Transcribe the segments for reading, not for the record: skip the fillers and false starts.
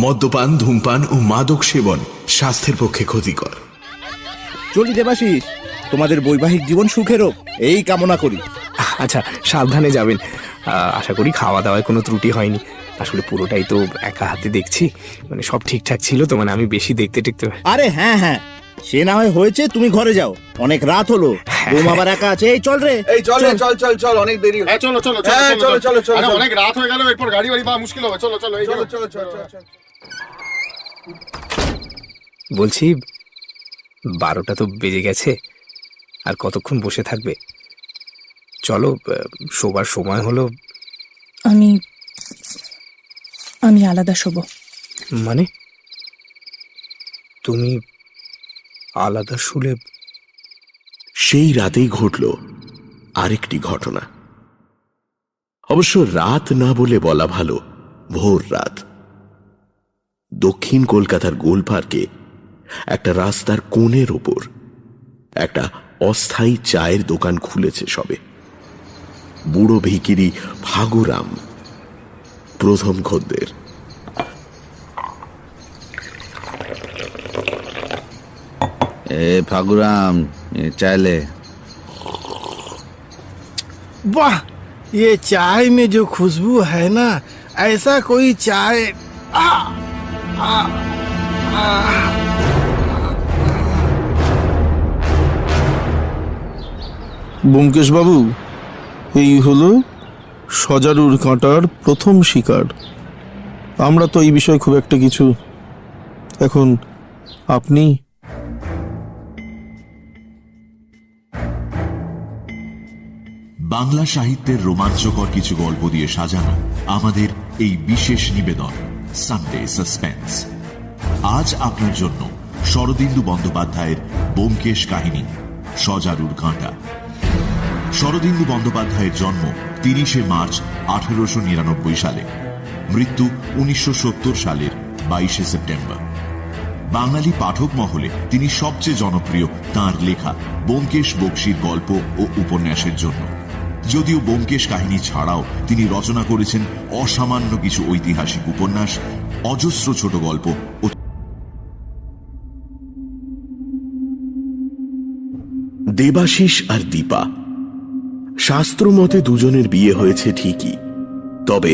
মদ্যপান, ধূমপান ও মাদক সেবন স্বাস্থ্যের পক্ষে ক্ষতিকর। চলি দেবাশিস, তোমাদের বৈবাহিক জীবন সুখের হোক এই কামনা করি। আচ্ছা, সাবধানে যাবেন। আশা করি খাওয়া দাওয়ায় কোনো ত্রুটি হয়নি। আসলে পুরোটাই তো একা হাতে দেখছি, মানে সব ঠিকঠাক ছিল তো, মানে আমি বেশি দেখতে টেকতে। আরে হ্যাঁ হ্যাঁ, সে না হয় হয়েছে, তুমি ঘরে যাও, অনেক রাত হলো, বৌমা আবার একা আছে। এই চল রে, এই চল চল চল চল, অনেক দেরি। চলো চলো চলো চলো চলো, আরে অনেক রাত হয়ে গেল, এরপর গাড়ি বাড়ি পাওয়া মুশকিল হবে। চলো চলো, এই চলো চলো চলো। বলছি 12টা তো বেজে গেছে, আর কতক্ষণ বসে থাকবে? চলো, শোবার সময় হলো। আমি আলাদা শোবো। মানে তুমি আলাদা শুলে? সেই রাতেই ঘটল আরেকটি ঘটনা। অবশ্য রাত না বলে বলা ভালো, ভোর রাত। দক্ষিণ কলকাতার গোলপার্কে একটা রাস্তার কোণের ওপর একটা অস্থায়ী চায়ের দোকান খুলেছে সবে। বুড়ো ভিকিরি ফাগুরাম প্রথম খদ্দের। ए फागुराम, ये चाय ले। वाह, ये चाय में जो खुशबू है ना, ऐसा कोई चाय। ব্যোমকেশ বাবু, এই হলো সজারুর কাঁটার প্রথম শিকার। আমরা তো এই বিষয়ে খুব একটা কিছু, এখন আপনি। বাংলা সাহিত্যের রোমাঞ্চকর কিছু গল্প দিয়ে সাজানো আমাদের এই বিশেষ নিবেদন সানডে সাসপেন্স। আজ আপনার জন্য শরদিন্দু বন্দ্যোপাধ্যায়ের ব্যোমকেশ কাহিনী সজারুর কাঁটা। শরদিন্দু বন্দ্যোপাধ্যায়ের জন্ম 30শে মার্চ 1899 সালে, মৃত্যু 1970 সালের 22শে সেপ্টেম্বর। বাঙালি পাঠক মহলে তিনি সবচেয়ে জনপ্রিয় তাঁর লেখা ব্যোমকেশ বক্সীর গল্প ও উপন্যাসের জন্য। যদিও ব্যোমকেশ কাহিনী ছাড়াও তিনি রচনা করেছেন অসামান্য কিছু ঐতিহাসিক উপন্যাস, অজস্র ছোট গল্প ও। দেবাশিস আর দীপা, শাস্ত্রমতে দুজনের বিয়ে হয়েছে ঠিকই, তবে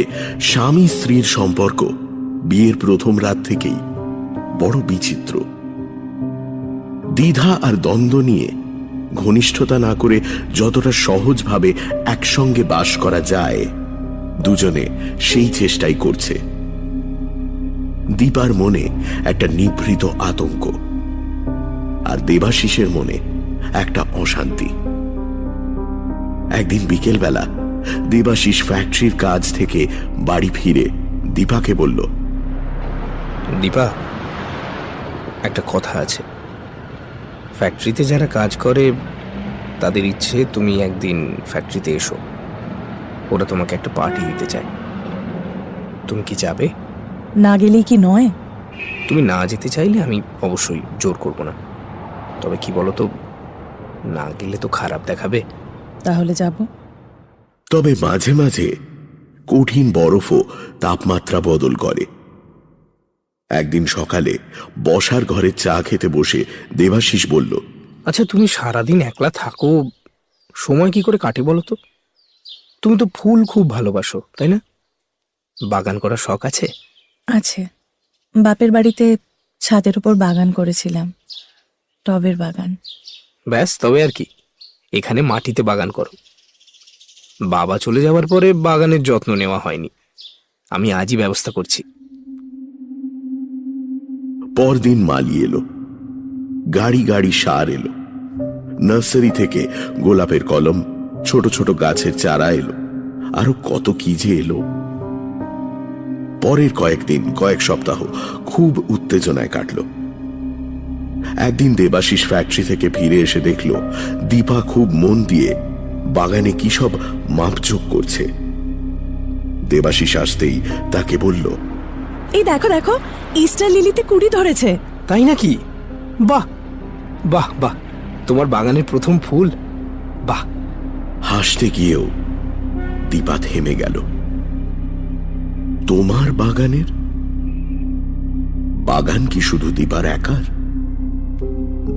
স্বামী স্ত্রীর সম্পর্ক বিয়ের প্রথম রাত থেকেই বড় বিচিত্র। দ্বিধা আর দ্বন্দ্ব নিয়ে ঘনিষ্ঠতা না করে যতটা সহজভাবে একসঙ্গে বাস করা যায়, দুজনে সেই চেষ্টাই করছে। দীপার মনে একটা নিভৃত আতঙ্ক, আর দেবাশিসের মনে একটা অশান্তি। একদিন বিকেলবেলা দেবাশিস ফ্যাক্টরির কাজ থেকে বাড়ি ফিরে দীপাকে বলল, দীপা, একটা কথা আছে। ফ্যাক্টরিতে যারা কাজ করে তাদের ইচ্ছে তুমি একদিন ফ্যাক্টরিতে এসো, ওরা তোমাকে একটা পার্টি দিতে চায়। তুমি কি যাবে? না গেলেই কি নয়? তুমি না যেতে চাইলে আমি অবশ্যই জোর করব না, তবে কি বলো তো, না গেলে তো খারাপ দেখাবে। তাহলে যাব। তবে মাঝে মাঝে কঠিন বরফও তাপমাত্রা বদল করে। একদিন সকালে বসার ঘরে চা খেতে বসে দেবাশিস বলল, আচ্ছা, তুমি সারাদিন একলা থাকো, সময় কি করে কাটে বলো তো? তুমি তো ফুল খুব ভালোবাসো, তাই না? বাগান করার শখ আছে? আছে, বাপের বাড়িতে ছাদের উপর বাগান করেছিলাম, টবের বাগান। ব্যাস, তবে আর কি, এখানে মাটিতে বাগান করো। বাবা চলে যাওয়ার পরে বাগানের যত্ন নেওয়া হয়নি, আমি আজই ব্যবস্থা করছি। পরদিন মালি এলো, গাড়ি গাড়ি সার এলো, নার্সারি থেকে গোলাপের কলম, ছোট ছোট গাছের চারা এলো, আরো কত কি যে এলো। পরের কয়েকদিন, কয়েক সপ্তাহ খুব উত্তেজনায় কাটল। একদিন দেবাশিস ফ্যাক্টরি থেকে ফিরে এসে দেখল দীপা খুব মন দিয়ে বাগানে কি সব মাপজোক করছে। দেবাশিস আসতেই তাকে বলল, এই দেখো দেখো, ইস্টার লিলিতে কুড়ি ধরেছে। তাই নাকি? বাহ বাহ বাহ, তোমার বাগানের প্রথম ফুল, বাহ। হাসতে গিয়েও দীপা থেমে গেল। তোমার বাগানের? বাগান কি শুধু দীপার একার,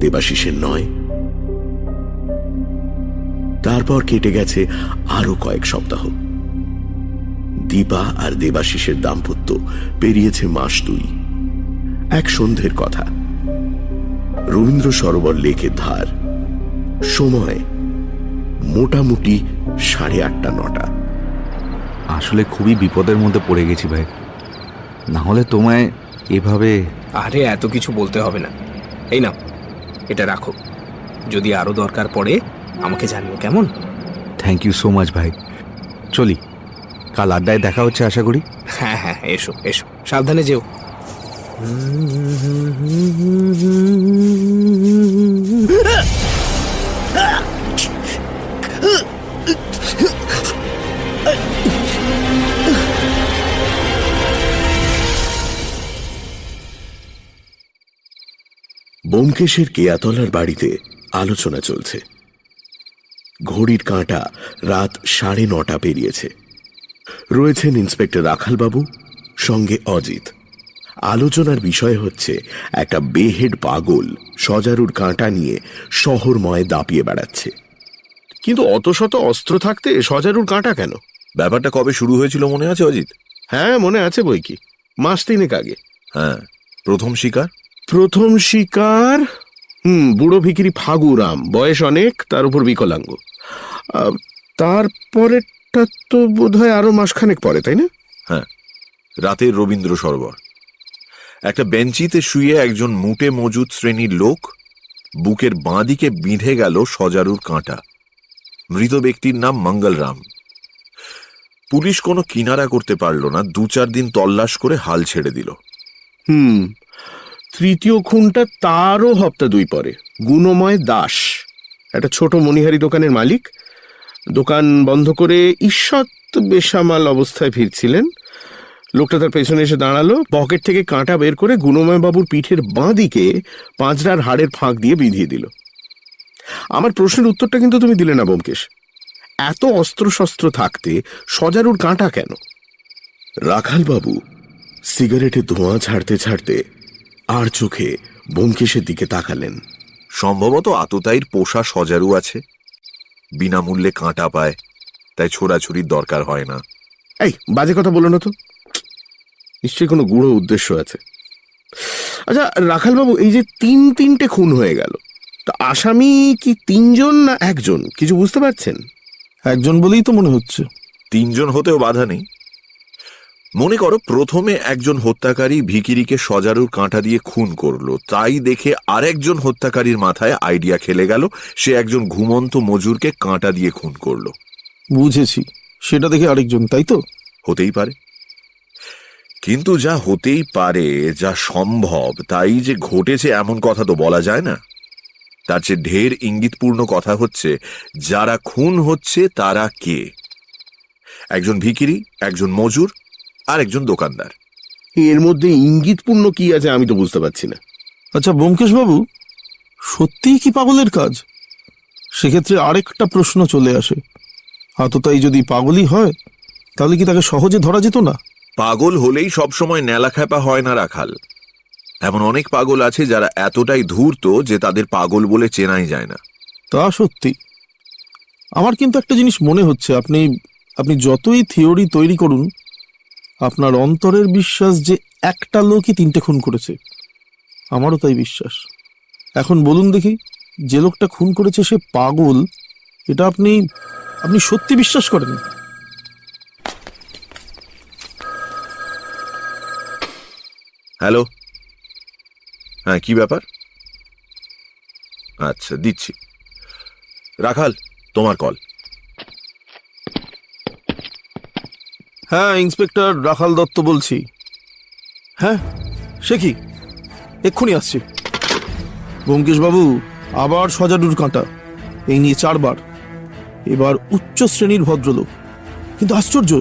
দেবাশিসের নয়? তারপর কেটে গেছে আরো কয়েক সপ্তাহ। দীপা আর দেবাশিসের দাম্পত্য পেরিয়েছে মাস 2। এক সন্ধ্যের কথা, রবীন্দ্র সরোবর লেকের ধার, সময় মোটামুটি 8:30-9টা। আসলে খুবই বিপদের মধ্যে পড়ে গেছি ভাই, না হলে তোমায় এভাবে। আরে এত কিছু বলতে হবে না, এই নাও এটা রাখো, যদি আরো দরকার পড়ে আমাকে জানিও, কেমন? থ্যাংক ইউ সো মাচ ভাই। চলি, কাল আড্ডায় দেখা হচ্ছে আশা করি। হ্যাঁ হ্যাঁ, এসো এসো, সাবধানে যেও। ব্যোমকেশের কেয়াতলার বাড়িতে আলোচনা চলছে। ঘড়ির কাঁটা রাত 9:30 পেরিয়েছে। রয়েছেন ইন্সপেক্টর রাখালবাবু, সঙ্গে অজিত। আলোচনার বিষয় হচ্ছে একটা বেহেড পাগল সজারুর কাঁটা নিয়ে শহরময় দাপিয়ে বেড়াচ্ছে। কিন্তু অত শত অস্ত্র থাকতে সজারুর কাঁটা কেন? ব্যাপারটা কবে শুরু হয়েছিল মনে আছে অজিত? হ্যাঁ, মনে আছে বই কি, মাস 3 আগে। হ্যাঁ, প্রথম শিকার? প্রথম শিকার বুড়ো ভিখিরি ফাগুরাম, বয়স অনেক, তার উপর বিকলাঙ্গ। তারপরেরটা তো বোধহয় আরো মাসখানেক পরে, তাই না? হ্যাঁ, রাতের রবীন্দ্র সরোবর। একটা বেঞ্চিতে শুয়ে একজন মুটে মজুদ শ্রেণীর লোক বুকের বাঁ দিকে বিঁধে গেল সজারুর কাঁটা। মৃত ব্যক্তির নাম মঙ্গলরাম। পুলিশ কোনো কিনারা করতে পারল না, 2-4 দিন তল্লাশ করে হাল ছেড়ে দিল। তৃতীয় খুনটা তারও হপ্তা 2 পরে। গুণময় দাস, একটা ছোট মণিহারি দোকানের মালিক, দোকান বন্ধ করে ঈষৎ বেসামাল অবস্থায় ফিরছিলেন। লোকটা তার পেছনে এসে দাঁড়ালো, পকেট থেকে কাঁটা বের করে গুণময় বাবুর পিঠের বাঁ দিকে পাঁজরার হাড়ের ফাঁক দিয়ে বিঁধিয়ে দিল। আমার প্রশ্নের উত্তরটা কিন্তু তুমি দিলে না ব্যোমকেশ। এত অস্ত্রশস্ত্র থাকতে সজারুর কাঁটা কেন? রাখালবাবু সিগারেটে ধোঁয়া ছাড়তে ছাড়তে আর চোখে ব্যোমকেশের দিকে তাকালেন। সম্ভবত আততায়ীর পোষা সজারু আছে, বিনামূল্যে কাঁটা পায়, তাই ছোড়াছুরির দরকার হয় না। এই বাজে কথা বলো না তো, নিশ্চয়ই কোনো গূঢ় উদ্দেশ্য আছে। আচ্ছা রাখালবাবু, এই যে 3টে খুন হয়ে গেল, তা আসামি কি 3 জন না 1 জন, কিছু বুঝতে পারছেন? একজন বলেই তো মনে হচ্ছে। 3 জন হতেও বাধা নেই। মনে করো প্রথমে একজন হত্যাকারী ভিখিরিকে সজারুর কাঁটা দিয়ে খুন করলো, তাই দেখে আরেকজন হত্যাকারীর মাথায় আইডিয়া খেলে গেল, সে একজন ঘুমন্ত মজুরকে কাঁটা দিয়ে খুন করলো। বুঝেছি, সেটা দেখে আরেকজন, তাই তো? হতেই পারে, কিন্তু যা হতেই পারে, যা সম্ভব, তাই যে ঘটেছে এমন কথা তো বলা যায় না। তার চেয়ে ঢের ইঙ্গিতপূর্ণ কথা হচ্ছে যারা খুন হচ্ছে তারা কে। একজন ভিখিরি, একজন মজুর, আর একজন দোকানদার। এর মধ্যে ইঙ্গিতপূর্ণ কি আছে আমি তো বুঝতে পারছি না। আচ্ছা ব্যোমকেশ বাবু, সত্যিই কি পাগলের কাজ? সেক্ষেত্রে আরেকটা প্রশ্ন চলে আসে, আততায়ী যদি পাগলই হয় তাহলে কি তাকে সহজে ধরা যেত না? পাগল হলেই সবসময় ন্যালাখ্যাপা হয় না রাখাল। এমন অনেক পাগল আছে যারা এতটাই ধূর্ত যে তাদের পাগল বলে চেনাই যায় না। তা সত্যি। আমার কিন্তু একটা জিনিস মনে হচ্ছে, আপনি যতই থিওরি তৈরি করুন, আপনার অন্তরের বিশ্বাস যে একটা লোকই 3টে খুন করেছে। আমারও তাই বিশ্বাস। এখন বলুন দেখি, যে লোকটা খুন করেছে সে পাগল, এটা আপনি সত্যি বিশ্বাস করেন? হ্যালো, হ্যাঁ কি ব্যাপার? আচ্ছা দিচ্ছি। রাখাল, তোমার কল। হ্যাঁ, ইন্সপেক্টর রাখাল দত্ত বলছি। হ্যাঁ, সে কি, এক্ষুনি আসছে। ব্যোমকেশ বাবু, আবার সজারুর কাঁটা, এই নিয়ে 4 বার। এবার উচ্চ শ্রেণীর ভদ্রলোক, কিন্তু আশ্চর্য,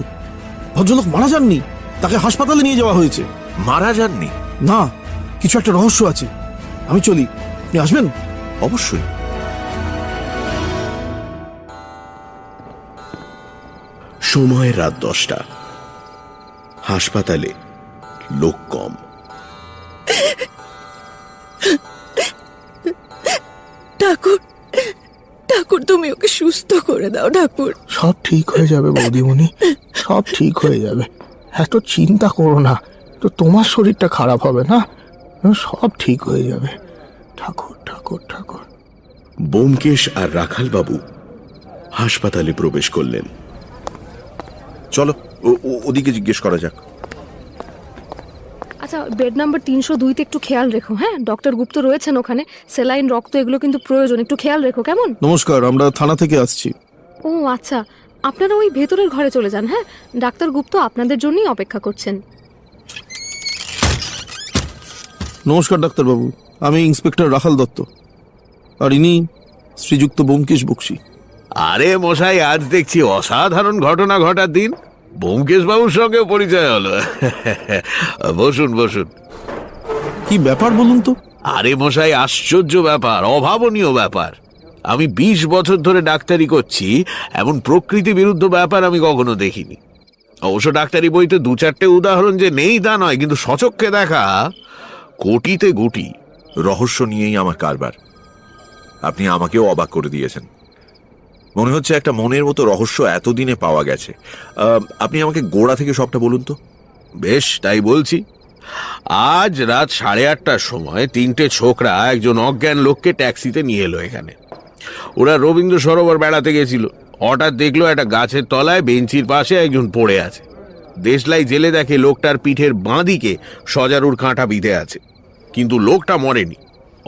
ভদ্রলোক মারা যাননি, তাকে হাসপাতালে নিয়ে যাওয়া হয়েছে। মারা যাননি? না, কিছু একটা রহস্য আছে। আমি চলি, আপনি আসবেন? অবশ্যই। সময় রাত 10টা। হাসপাতালে লোক কম। ঠাকুর ঠাকুর তুমি ওকে সুস্থ করে দাও ঠাকুর। সব ঠিক হয়ে যাবে বৌদিমণি, সব ঠিক হয়ে যাবে, এত চিন্তা করো না। তো তোমার শরীরটা খারাপ হবে না, সব ঠিক হয়ে যাবে। ঠাকুর ঠাকুর ঠাকুর। ব্যোমকেশ আর রাখাল বাবু হাসপাতালে প্রবেশ করলেন। চলো ওদিকে জিজ্ঞেস করা যাক। আচ্ছা, বেড নাম্বার 302-তে একটু খেয়াল রেখো। হ্যাঁ, ডক্টর গুপ্ত রয়েছেন ওখানে, সেলাইন, রক্ত এগুলো কিন্তু প্রয়োজন, একটু খেয়াল রেখো কেমন? নমস্কার, আমরা থানা থেকে আসছি। ও আচ্ছা, আপনারা ওই ভেতরের ঘরে চলে যান। হ্যাঁ, ডাক্তার গুপ্ত আপনাদের জন্যই অপেক্ষা করছেন। নমস্কার ডাক্তারবাবু, আমি ইন্সপেক্টর রাখাল দত্ত, আর ইনি শ্রীযুক্ত ব্যোমকেশ বক্সী। আরে মশাই, আজ দেখছি অসাধারণ ঘটনা ঘটার দিন। ব্যোমকেশ বাবুর সঙ্গে পরিচয় হলো। বসুন বসুন। কি ব্যাপার বলুন তো? আরে মশাই, আশ্চর্য ব্যাপার, অভাবনীয় ব্যাপার। আমি 20 বছর ধরে ডাক্তারি করছি, এমন প্রকৃতি বিরুদ্ধ ব্যাপার আমি কখনো দেখিনি। অবশ্য ডাক্তারি বইতে 2-4টে উদাহরণ যে নেই তা নয়, কিন্তু সচক্ষে দেখা কোটিতে গুটি রহস্য নিয়েই আমার কারবার। আপনি আমাকেও অবাক করে দিয়েছেন। মনে হচ্ছে একটা মনের মতো রহস্য এতদিনে পাওয়া গেছে। আপনি আমাকে গোড়া থেকে সবটা বলুন তো। বেশ, তাই বলছি। আজ রাত 8:30টার সময় 3টে ছোকরা একজন অজ্ঞান লোককে ট্যাক্সিতে নিয়ে এলো এখানে। ওরা রবীন্দ্র সরোবর বেড়াতে গেছিল। হঠাৎ দেখলো একটা গাছের তলায় বেঞ্চির পাশে একজন পড়ে আছে। দেশলাই জেলে দেখে লোকটার পিঠের বাঁ দিকে সজারুর কাঁটা বিঁধে আছে, কিন্তু লোকটা মরেনি,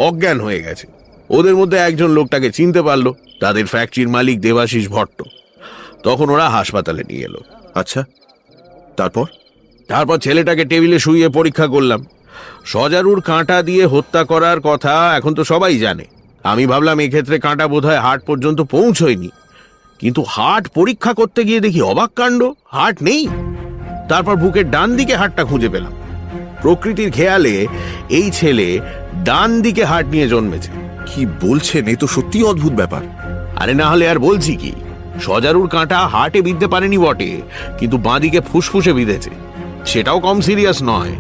অজ্ঞান হয়ে গেছে। ওদের মধ্যে একজন লোকটাকে চিনতে পারলো, তাদের ফ্যাক্টরির মালিক দেবাশিস ভট্ট। তখন ওরা হাসপাতালে নিয়ে এলো। আচ্ছা, তারপর ছেলেটাকে টেবিলে শুইয়ে পরীক্ষা করলাম। সজারুর কাঁটা দিয়ে হত্যা করার কথা এখন তো সবাই জানে। আমি ভাবলাম এক্ষেত্রে কাঁটা বোধহয় হার্ট পর্যন্ত পৌঁছয়নি, কিন্তু হার্ট পরীক্ষা করতে গিয়ে দেখি অবাক কাণ্ড, হার্ট নেই। তারপর বুকের ডান দিকে হার্টটা খুঁজে পেলাম। প্রকৃতির খেয়ালে এই ছেলে ডান দিকে হার্ট নিয়ে জন্মেছে। কি বলছেন? এ তো সত্যি অদ্ভুত ব্যাপার। আরে না হলে আর বলছি কি, সজারুর কাঁটা হার্টে বিঁধতে পারেনি বটে, কিন্তু বাঁদিকে ফুসফুসে বিঁধেছে। সেটাও কম সিরিয়াস নয়।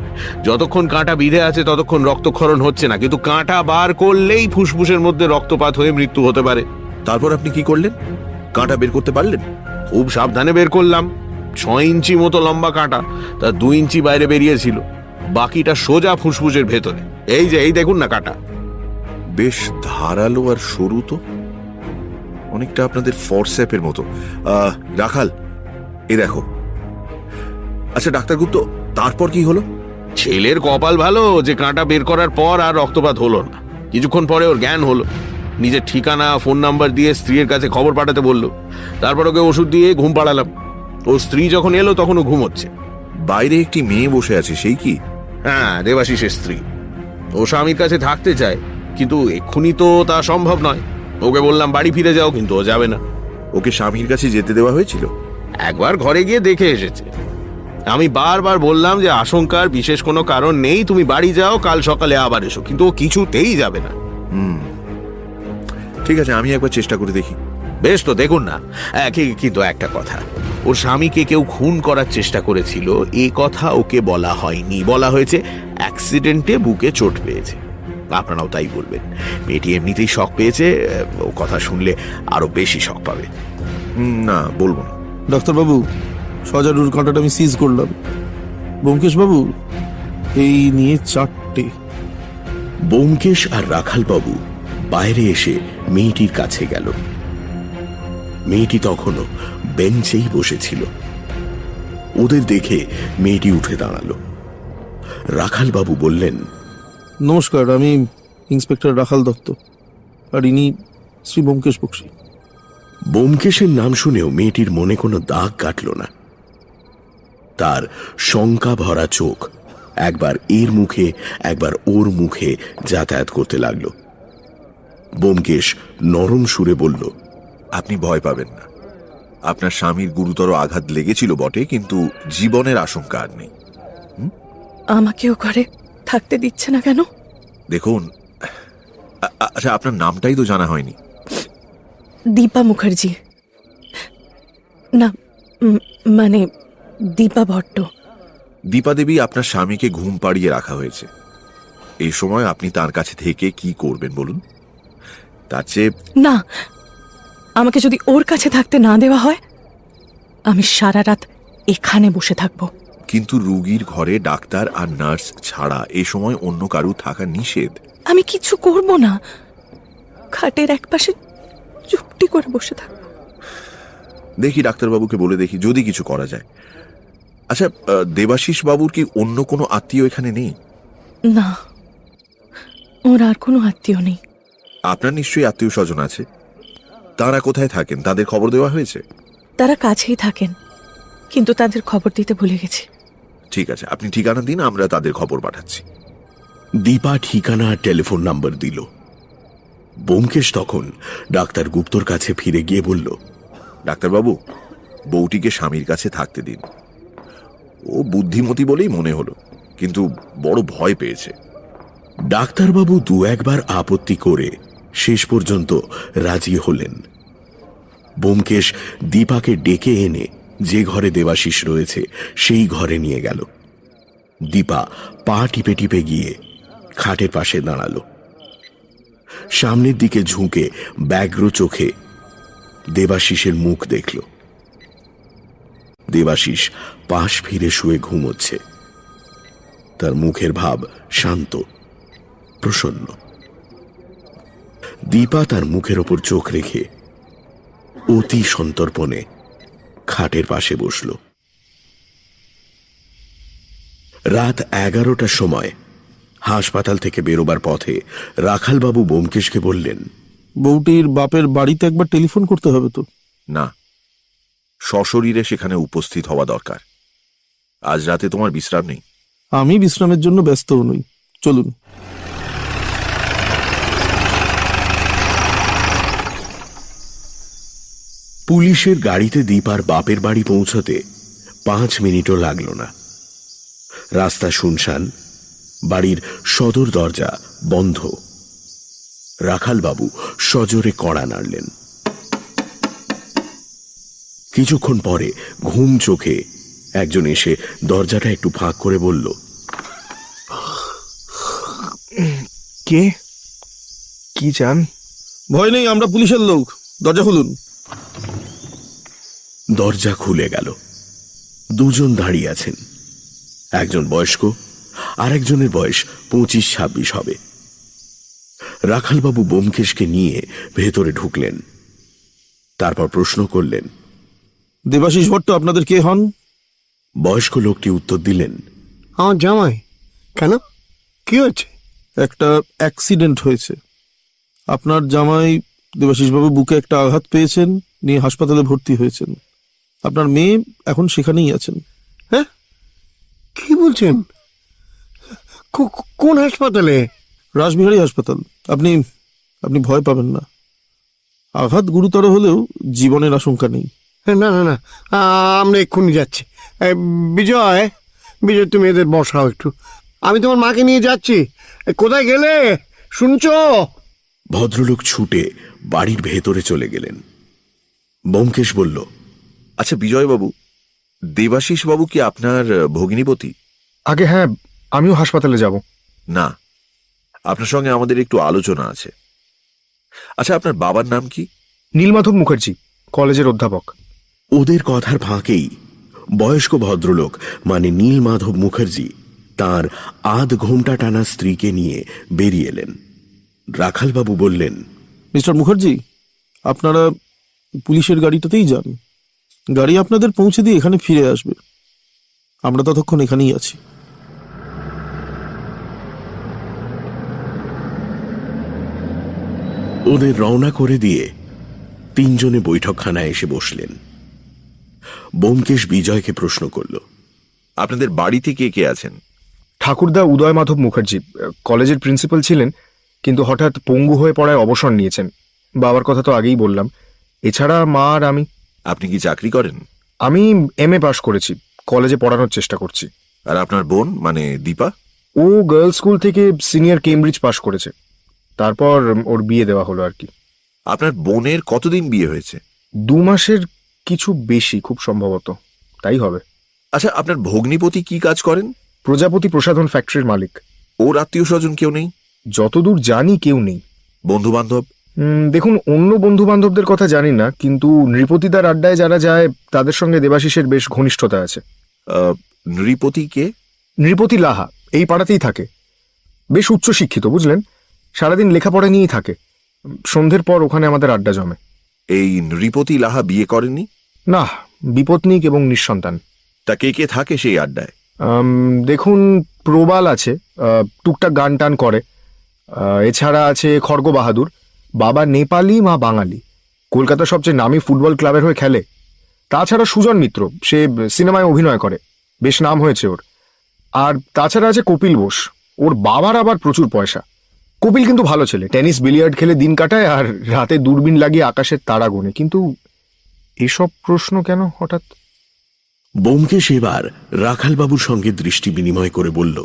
যতক্ষণ কাঁটা বিঁধে আছে ততক্ষণ রক্তক্ষরণ হচ্ছে না, কিন্তু কাঁটা বার করলেই ফুসফুসের মধ্যে রক্তপাত হয়ে মৃত্যু হতে পারে। তারপর আপনি কি করলেন? কাঁটা বের করতে পারলেন? খুব সাবধানে বের করলাম। 6 ইঞ্চি মতো লম্বা কাঁটা, তার 2 ইঞ্চি বাইরে বেরিয়েছিল, বাকিটা সোজা ফুসফুসের ভেতরে। এই দেখুন না কাঁটা। বেশ ধারালো আর সরু তো, অনেকটা আপনাদের ফরসেপের মতো। রাখাল, এ দেখো। আচ্ছা ডাক্তার গুপ্ত, তারপর কি হলো? ছেলের কপাল ভালো যে কাঁটা বের করার পর আর রক্তপাত হলো না। কিছুক্ষণ পরে ওর জ্ঞান হলো। নিজের ঠিকানা, ফোন নাম্বার দিয়ে স্ত্রীর কাছে খবর পাঠাতে বললো। তারপর ওকে ওষুধ দিয়ে ঘুম পাড়ালাম। ও স্ত্রী যখন এলো তখন ও ঘুমোচ্ছে। বাইরে একটি মেয়ে বসে আছে, সেই কি? হ্যাঁ, দেবাশিসের স্ত্রী। ও স্বামীর কাছে থাকতে চায়, কিন্তু এক্ষুনি তো তা সম্ভব নয়। ওকে বললাম বাড়ি ফিরে যাও, কিন্তু ও যাবে না। ওকে স্বামীর কাছে যেতে দেওয়া হয়েছিল? একবার ঘরে গিয়ে দেখে এসেছে। আমি বারবার বললাম যে আশঙ্কার বিশেষ কোনো কারণ নেই, তুমি বাড়ি যাও, কাল সকালে আবার এসো, কিন্তু ও কিছুতেই যাবে না। ঠিক আছে, আমি একবার চেষ্টা করে দেখি। বেশ, তো দেখুন না। কিন্তু একটা কথা, ওর স্বামীকে কেউ খুন করার চেষ্টা করেছিল এ কথা ওকে বলা হয়নি। বলা হয়েছে অ্যাক্সিডেন্টে বুকে চোট পেয়েছে। আপনারাও তাই বলবেন। মেয়েটি এমনিতেই শক পেয়েছে, ও কথা শুনলে আরো বেশি শক পাবে। না, বলবো না। ডাক্তারবাবু, সজারুর কাঁটাটা আমি সিজ করলাম। ব্যোমকেশ বাবু, এই নিয়ে 4টে। ব্যোমকেশ আর রাখাল বাবু বাইরে এসে মেয়েটির কাছে গেল। মেয়েটি তখনও বেঞ্চেই বসেছিল। ওদের দেখে মেয়েটি উঠে দাঁড়ালো। রাখাল বাবু বললেন, নমস্কার, আমি ইন্সপেক্টর রাখাল দত্ত, আর ইনি শ্রী ব্যোমকেশ বক্সী। ব্যোমকেশের নাম শুনেও মেয়েটির মনে কোনো দাগ কাটল না। তার শঙ্কা ভরা চোখ একবার এর মুখে একবার ওর মুখে যাতায়াত করতে লাগলো। ব্যোমকেশ নরম সুরে বলল, আপনি ভয় পাবেন না। আপনার স্বামীর গুরুতর আঘাত লেগেছিল বটে, কিন্তু জীবনের আশঙ্কা আর নেই। আমাকেও ঘরে থাকতে দিচ্ছে না কেন? দেখুন, আচ্ছা আপনার নামটাই তো জানা হয়নি। দীপা মুখার্জি। না, মানে দীপা ভট্ট। দীপা দেবী, আপনার স্বামীকে ঘুম পাড়িয়ে রাখা হয়েছে। এই সময় আপনি তার কাছে থেকে কি করবেন বলুন? তার চেয়ে না, আমাকে যদি ওর কাছে থাকতে না দেওয়া হয়, আমি সারা রাত এখানে বসে থাকবো। কিন্তু রুগীর ঘরে ডাক্তার আর নার্স ছাড়া এ সময় অন্য কারু থাকা নিষেধ। আমি কিছু করব না, খাটের একপাশে চুপটি করে বসে থাকবো। দেখি ডাক্তারবাবুকে বলে দেখি যদি কিছু করা যায়। আচ্ছা, দেবাশিস বাবুর কি অন্য কোনো আত্মীয় এখানে নেই? না, ওর আর কোনো আত্মীয় নেই। আপনার নিশ্চয়ই আত্মীয় স্বজন আছে, তারা কোথায় থাকেন? তাদের খবর দেওয়া হয়েছে? তারা কাছেই থাকেন, কিন্তু তাদের খবর দিতে ভুলে গেছি। ঠিক আছে, আপনি ঠিকানা দিন, আমরা তাদের খবর পাঠাচ্ছি। দীপা ঠিকানা আর টেলিফোন নাম্বার দিল। ব্যোমকেশ তখন ডাক্তার গুপ্তর কাছে ফিরে গিয়ে বলল, ডাক্তারবাবু, বউটিকে স্বামীর কাছে থাকতে দিন। ও বুদ্ধিমতী বলেই মনে হলো, কিন্তু বড় ভয় পেয়েছে। ডাক্তারবাবু দু একবার আপত্তি করে শেষ পর্যন্ত রাজি হলেন। ব্যোমকেশ দীপাকে ডেকে এনে যে ঘরে দেবাশিস রয়েছে সেই ঘরে নিয়ে গেল। দীপা পা টিপে টিপে গিয়ে খাটের পাশে দাঁড়ালো। সামনের দিকে ঝুঁকে ব্যগ্র চোখে দেবাশিসের মুখ দেখল। দেবাশিস পাশ ফিরে শুয়ে ঘুমোচ্ছে। তার মুখের ভাব শান্ত, প্রসন্ন। দীপা তার মুখের ওপর চোখ রেখে অতি সন্তর্পণে খাটের পাশে বসল। রাত 11টার সময় হাসপাতাল থেকে বেরোবার পথে রাখালবাবু ব্যোমকেশকে বললেন, বউটির বাপের বাড়িতে একবার টেলিফোন করতে হবে তো। না, সশরীরে সেখানে উপস্থিত হওয়া দরকার। আজ রাতে তোমার বিশ্রাম নেই। আমি বিশ্রামের জন্য ব্যস্তও নই, চলুন। পুলিশের গাড়িতে দীপার বাপের বাড়ি পৌঁছতে 5 মিনিটও লাগল না। রাস্তা শুনশান, বাড়ির সদর দরজা বন্ধ। রাখালবাবু সজোরে কড়া নাড়লেন। কিছুক্ষণ পরে ঘুম চোখে একজন এসে দরজাটা একটু ফাঁক করে বলল, কে? কি চান? ভয় নেই, আমরা পুলিশের লোক, দরজা খুলুন। দরজা খুলে গেল। দুজন দাঁড়িয়ে আছেন। একজন বয়স্ক, আর একজনের বয়স 25-26 হবে। রাখালবাবু ব্যোমকেশকে নিয়ে ভেতরে ঢুকলেন। তারপর প্রশ্ন করলেন, দেবাশিস ভট্ট আপনাদের কে হন? বয়স্ক লোকটি উত্তর দিলেন, আমার জামাই। কেন, কি হয়েছে? একটা অ্যাক্সিডেন্ট হয়েছে। আপনার জামাই দেবাশিসবাবু বুকে একটা আঘাত পেয়েছেন, নিয়ে হাসপাতালে ভর্তি হয়েছেন। আপনার মেয়ে এখন সেখানেই আছেন। হ্যাঁ, কি বলছেন? কোন হাসপাতালে? রাসবিহারী হাসপাতাল। আপনি আপনি ভয় পাবেন না। আঘাত গুরুতর হলেও জীবনের আশঙ্কা নেই। না না না, আমরা এক্ষুনি যাচ্ছি। বিজয়, বিজয় তুমি এদের বসাও একটু, আমি তোমার মাকে নিয়ে যাচ্ছি। কোথায় গেলে শুনছো? ভদ্রলোক ছুটে বাড়ির ভেতরে চলে গেলেন। ব্যোমকেশ বলল, আচ্ছা বিজয়বাবু, দেবাশিস বাবু কি আপনার ভগিনীপতি? আগে হ্যাঁ, আমিও হাসপাতালে যাব। না, আপনার সঙ্গে আমাদের একটু আলোচনা আছে। আচ্ছা, আপনার বাবার নাম কি? নীলমাধব মুখার্জি, কলেজের অধ্যাপক। ওদের কথার ফাঁকেই বয়স্ক ভদ্রলোক মানে নীলমাধব মুখার্জি তার আধ ঘোমটা টানা স্ত্রীকে নিয়ে বেরিয়ে এলেন। রাখালবাবু বললেন, মিস্টার মুখার্জি, আপনারা পুলিশের গাড়িটাতেই যান। গাড়ি আপনাদের পৌঁছে দিয়ে এখানে ফিরে আসবে। আমরা ততক্ষণ এখানেই আছি। ওদের রওনা করে দিয়ে তিনজনে বৈঠকখানায় এসে বসলেন। ব্যোমকেশ বিজয়কে প্রশ্ন করল, আপনাদের বাড়িতে কে কে আছেন? ঠাকুরদা উদয় মাধব মুখার্জি কলেজের প্রিন্সিপাল ছিলেন, কিন্তু হঠাৎ পঙ্গু হয়ে পড়ায় অবসর নিয়েছেন। বাবার কথা তো আগেই বললাম। এছাড়া মা আর আমি। আপনি কি চাকরি করেন? আমি MA পাশ করেছি, কলেজে পড়ানোর চেষ্টা করছি। আর আপনার বোন মানে দীপা? ও গার্লস স্কুল থেকে সিনিয়র কেমব্রিজ পাশ করেছে, তারপর ওর বিয়ে দেওয়া হলো আর কি। আপনার বোনের কতদিন বিয়ে হয়েছে? 2 মাসের কিছু বেশি, খুব সম্ভবত তাই হবে। আচ্ছা, আপনার ভগ্নিপতি কি কাজ করেন? প্রজাপতি প্রসাধন ফ্যাক্টরির মালিক। ওর আত্মীয় স্বজন কেউ নেই? যতদূর জানি কেউ নেই। বন্ধু বান্ধব? দেখুন, অন্য বন্ধু বান্ধবদের কথা জানি না, কিন্তু নৃপতিদার আড্ডায় যারা যায় তাদের সঙ্গে দেবাশিসের বেশ ঘনিষ্ঠতা আছে। নৃপতি কে? নৃপতি লাহা এই পাড়াতেই থাকে, বেশ উচ্চশিক্ষিত বুঝলেন, সারাদিন লেখাপড়া নিয়েই থাকে। সন্ধ্যের পর ওখানে আমাদের আড্ডা জমে। এই নৃপতি লাহা বিয়ে করেনি? না, বিপত্নিক এবং নিঃসন্তান। তা কে কে থাকে সেই আড্ডায়? দেখুন, প্রবাল আছে, টুকটাক গান টান করে। এছাড়া আছে খড়গ বাহাদুর, বাবা নেপালি মা বাঙালি, কলকাতার সবচেয়ে নামী ফুটবল ক্লাবের হয়ে খেলে। তাছাড়া সুজন মিত্র, সে সিনেমায় অভিনয় করে, বেশ নাম হয়েছে ওর। আর তাছাড়া আছে কপিল বোস, ওর বাবার আবার প্রচুর পয়সা। কপিল কিন্তু ভালো ছেলে, টেনিস বিলিয়ার্ড খেলে দিন কাটায় আর রাতে দূরবীন লাগিয়ে আকাশের তারা গোনে। কিন্তু এসব প্রশ্ন কেন হঠাৎ? ব্যোমকেশ এবার রাখালবাবুর সঙ্গে দৃষ্টি বিনিময় করে বলল,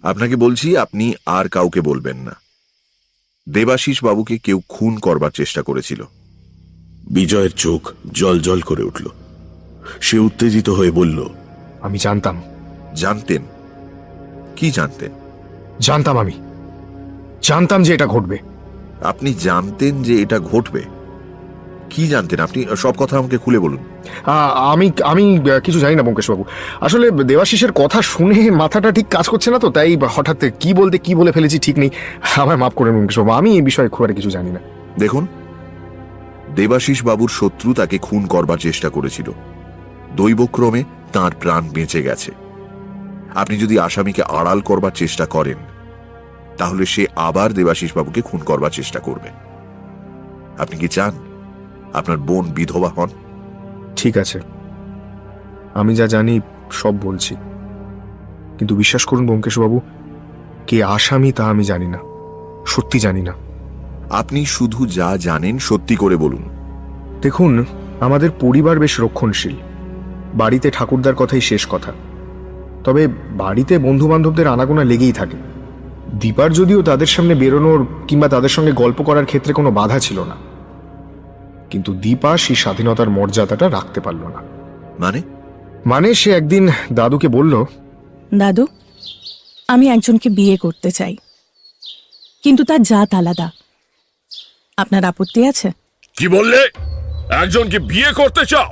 আপনাকে বলছি, আপনি আর কাউকে বলবেন না। দেবাশিস বাবুকে কেউ খুন করবার চেষ্টা করেছিল। বিজয়ের চোখ জল জল করে উঠল। সে উত্তেজিত হয়ে বলল, আমি জানতাম। জানতেন? কি জানতেন? আমি জানতাম যে এটা ঘটবে। আপনি জানতেন যে এটা ঘটবে? কি জানতেন আপনি? সব কথা আমাকে খুলে বলুন। আমি আমি কিছু জানি না ব্যোমকেশবাবু। আসলে দেবাশিসের কথা শুনে মাথাটা ঠিক কাজ করছে না, তো তাই হঠাৎ কি বলে ফেলেছি ঠিক নেই। আমার মাফ করেন ব্যোমকেশবাবু, আমি এই বিষয়ে খুব একটা কিছু জানি না। দেখুন, দেবাশিস বাবুর শত্রু তাকে খুন করবার চেষ্টা করেছিল। দৈবক্রমে তার প্রাণ বেঁচে গেছে। আপনি যদি আসামিকে আড়াল করবার চেষ্টা করেন, তাহলে সে আবার দেবাশিস বাবুকে খুন করবার চেষ্টা করবে। আপনি কি চান আপনার বোন বিধবা হন? ঠিক আছে, আমি যা জানি সব বলছি, কিন্তু বিশ্বাস করুন ব্যোমকেশবাবু, কে আসামি তা আমি জানি না, সত্যি জানি না। আপনি শুধু যা জানেন সত্যি করে বলুন। দেখুন, আমাদের পরিবার বেশ রক্ষণশীল। বাড়িতে ঠাকুরদার কথাই শেষ কথা। তবে বাড়িতে বন্ধু বান্ধবদের আনাগোনা লেগেই থাকে। দীপার যদিও তাদের সামনে বেরোনোর কিংবা তাদের সঙ্গে গল্প করার ক্ষেত্রে কোনো বাধা ছিল না, কিন্তু দীপা সেই স্বাধীনতার মর্যাদাটা রাখতে পারল না। মানে সে একদিন দাদুকে বলল, দাদু, আমি একজনকে বিয়ে করতে চাই, কিন্তু তার জাত আলাদা। আপনার আপত্তি আছে? কি বললে? একজনকে বিয়ে করতে চাও?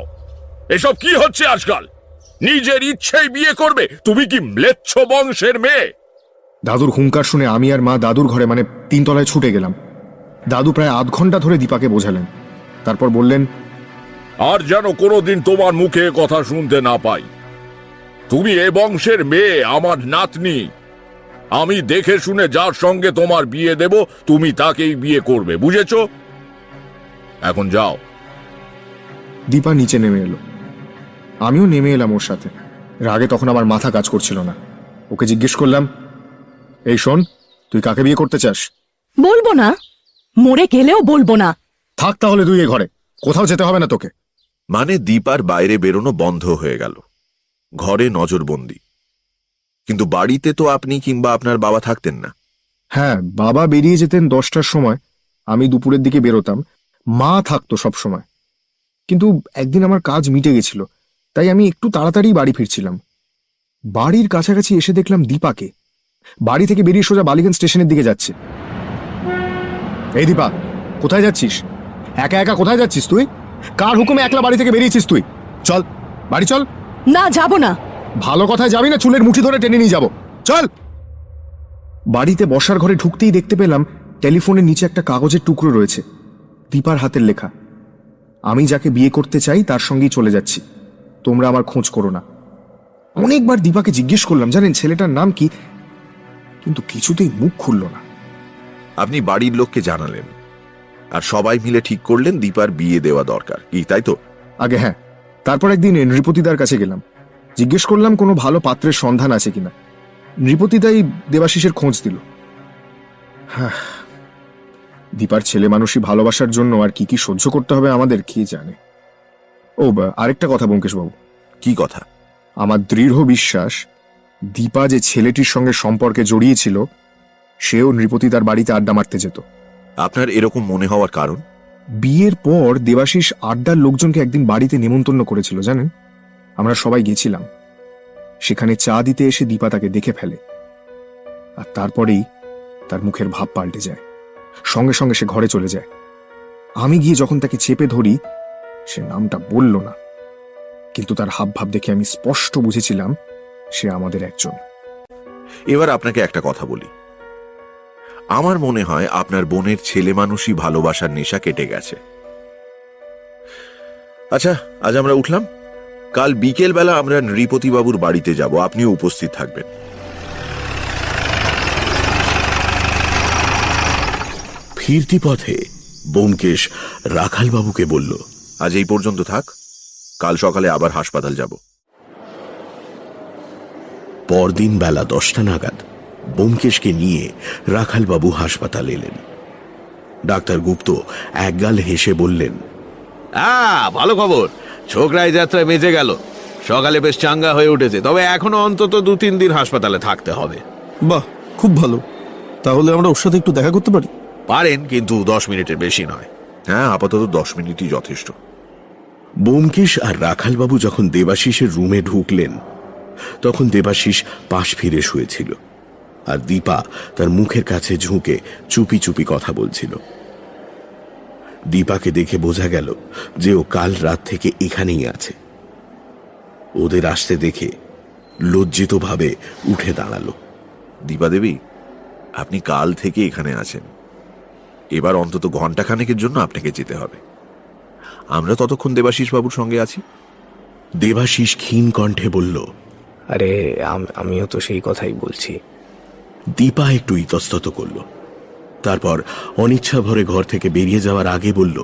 এসব কি হচ্ছে আজকাল? নিজের ইচ্ছেই বিয়ে করবে? তুমি কি ম্লেচ্ছ বংশের মেয়ে? দাদুর হুঙ্কার শুনে আমি আর মা দাদুর ঘরে মানে 3 তলায় ছুটে গেলাম। দাদু প্রায় আধ ঘন্টা ধরে দীপাকে বোঝালেন, তারপর বললেন, আর যেন কোনোদিন তোমার মুখে কথা শুনতে না পাই। তুমি এ বংশের মেয়ে, আমার নাতনি। আমি দেখে শুনে যার সঙ্গে তোমার বিয়ে দেব, তুমি তাকেই বিয়ে করবে, বুঝেছো? এখন যাও। দীপা নিচে নেমে এলো, আমিও নেমে এলাম ওর সাথে। রাগে তখন আমার মাথা কাজ করছিল না। ওকে জিজ্ঞেস করলাম, এই শোন, তুই কাকে বিয়ে করতে চাস? বলবো না, মরে গেলেও বলবো না। থাক তাহলে তুই এ ঘরে, কোথাও যেতে হবে না তোকে। মানে দীপার বাইরে বেরোনো বন্ধ হয়ে গেল, ঘরে নজরবন্দি। কিন্তু বাড়িতে তো আপনি কিংবা আপনার বাবা থাকতেন না। হ্যাঁ, বাবা বেরিয়ে যেতেন 10টার সময়, আমি দুপুরের দিকে বেরোতাম। মা থাকতো সব সময়, কিন্তু একদিন আমার কাজ মিটে গেছিল, তাই আমি একটু তাড়াতাড়ি বাড়ি ফিরছিলাম। বাড়ির কাছাকাছি এসে দেখলাম দীপাকে বাড়ি থেকে বেরিয়ে সোজা বালিগঞ্জ স্টেশনের দিকে যাচ্ছে। এই দীপা, কোথায় যাচ্ছিস? একা একা কোথায় যাচ্ছিস তুই? কার হুকুমে একলা বাড়ি থেকে বেরিয়েছিস তুই? চল বাড়ি চল। না, যাব না। ভালো কথায় যাবি না চুলের মুঠি ধরে টেনে নিয়ে যাবো, চল। বাড়িতে বসার ঘরে ঢুকতেই দেখতে পেলাম টেলিফোনের নিচে একটা কাগজের টুকরো রয়েছে, দীপার হাতের লেখা। আমি যাকে বিয়ে করতে চাই তার সঙ্গেই চলে যাচ্ছি, তোমরা আমার খোঁজ করো না। অনেকবার দীপাকে জিজ্ঞেস করলাম, জানেন ছেলেটার নাম কি, কিন্তু কিছুতেই মুখ খুলল না। আপনি বাড়ির লোককে জানালেন, আর সবাই মিলে ঠিক করলেন দীপার বিয়ে দেওয়া দরকার, কি তাই তো? আগে হ্যাঁ, তারপর একদিন নৃপতিদার কাছে গেলাম, জিজ্ঞেস করলাম কোনো ভালো পাত্রের সন্ধান আছে কিনা। নৃপতিদাই দেবাশিসের খোঁজ দিল। হ্যাঁ, দীপার ছেলে মানুষই ভালোবাসার জন্য আর কি কি সহ্য করতে হবে আমাদের কি জানে। ও আরেকটা কথা ব্যোমকেশবাবু। কি কথা? আমার দৃঢ় বিশ্বাস দীপা যে ছেলেটির সঙ্গে সম্পর্কে জড়িয়েছিল সেও নৃপতিদার বাড়িতে আড্ডা মারতে যেত। আপনার এরকম মনে হওয়ার কারণ? বিয়ের পর দেবাশিস আড্ডার লোকজনকে একদিন বাড়িতে নেমন্তন্ন করেছিল, জানেন। আমরা সবাই গেছিলাম। সেখানে চা দিতে এসে দীপা তাকে দেখে ফেলে, আর তারপরেই তার মুখের ভাব পাল্টে যায়। সঙ্গে সঙ্গে সে ঘরে চলে যায়। আমি গিয়ে যখন তাকে চেপে ধরি, সে নামটা বলল না, কিন্তু তার হাবভাব দেখে আমি স্পষ্ট বুঝেছিলাম সে আমাদের একজন। এবার আপনাকে একটা কথা বলি। আমার মনে হয় আপনার বোনের ছেলে মানুষই ভালোবাসার নেশা কেটে গেছে। আচ্ছা, আজ আমরা উঠলাম। কাল বিকেল বেলা আমরা নৃপতি বাবুর বাড়িতে যাব, আপনিও উপস্থিত থাকবেন। ফিরতি পথে ব্যোমকেশ রাখালবাবুকে বলল, আজ এই পর্যন্ত থাক, কাল সকালে আবার হাসপাতাল যাব। পরদিন বেলা 10টা নাগাদ ব্যোমকেশকে নিয়ে রাখালবাবু হাসপাতাল এলেন। ডাক্তার গুপ্ত একগাল হেসে বললেন, ভালো খবর, ছোকরাই যাত্রায় বেঁচে গেল, সকালে বেশ চাঙ্গা হয়ে উঠেছে, তবে এখনো অন্তত 2-3 দিন হাসপাতালে থাকতে হবে। বাহ, খুব ভালো। তাহলে আমরা ওর সাথে একটু দেখা করতে পারি? পারেন, কিন্তু 10 মিনিটের বেশি নয়। হ্যাঁ, আপাতত 10 মিনিটই যথেষ্ট। ব্যোমকেশ আর রাখালবাবু যখন দেবাশিসের রুমে ঢুকলেন, তখন দেবাশিস পাশ ফিরে শুয়েছিল, আর দীপা তার মুখের কাছে ঝুঁকে চুপি চুপি কথা বলছিল। দীপাকে দেখে বোঝা গেল যে ও কাল রাত থেকে এখানেই আছে। ওদের আসতে দেখে লজ্জিতভাবে উঠে দাঁড়ালো। দীপা দেবী, আপনি কাল থেকে এখানে আছেন, এবার অন্তত ঘন্টাখানেকের জন্য আপনাকে যেতে হবে। আমরা ততক্ষণ দেবাশিস বাবুর সঙ্গে আছি। দেবাশিস ক্ষীণ কণ্ঠে বলল, আরে আমিও তো সেই কথাই বলছি। দীপা একটু ইতস্তত করল, তারপর অনিচ্ছা ভরে ঘর থেকে বেরিয়ে যাওয়ার আগে বলল,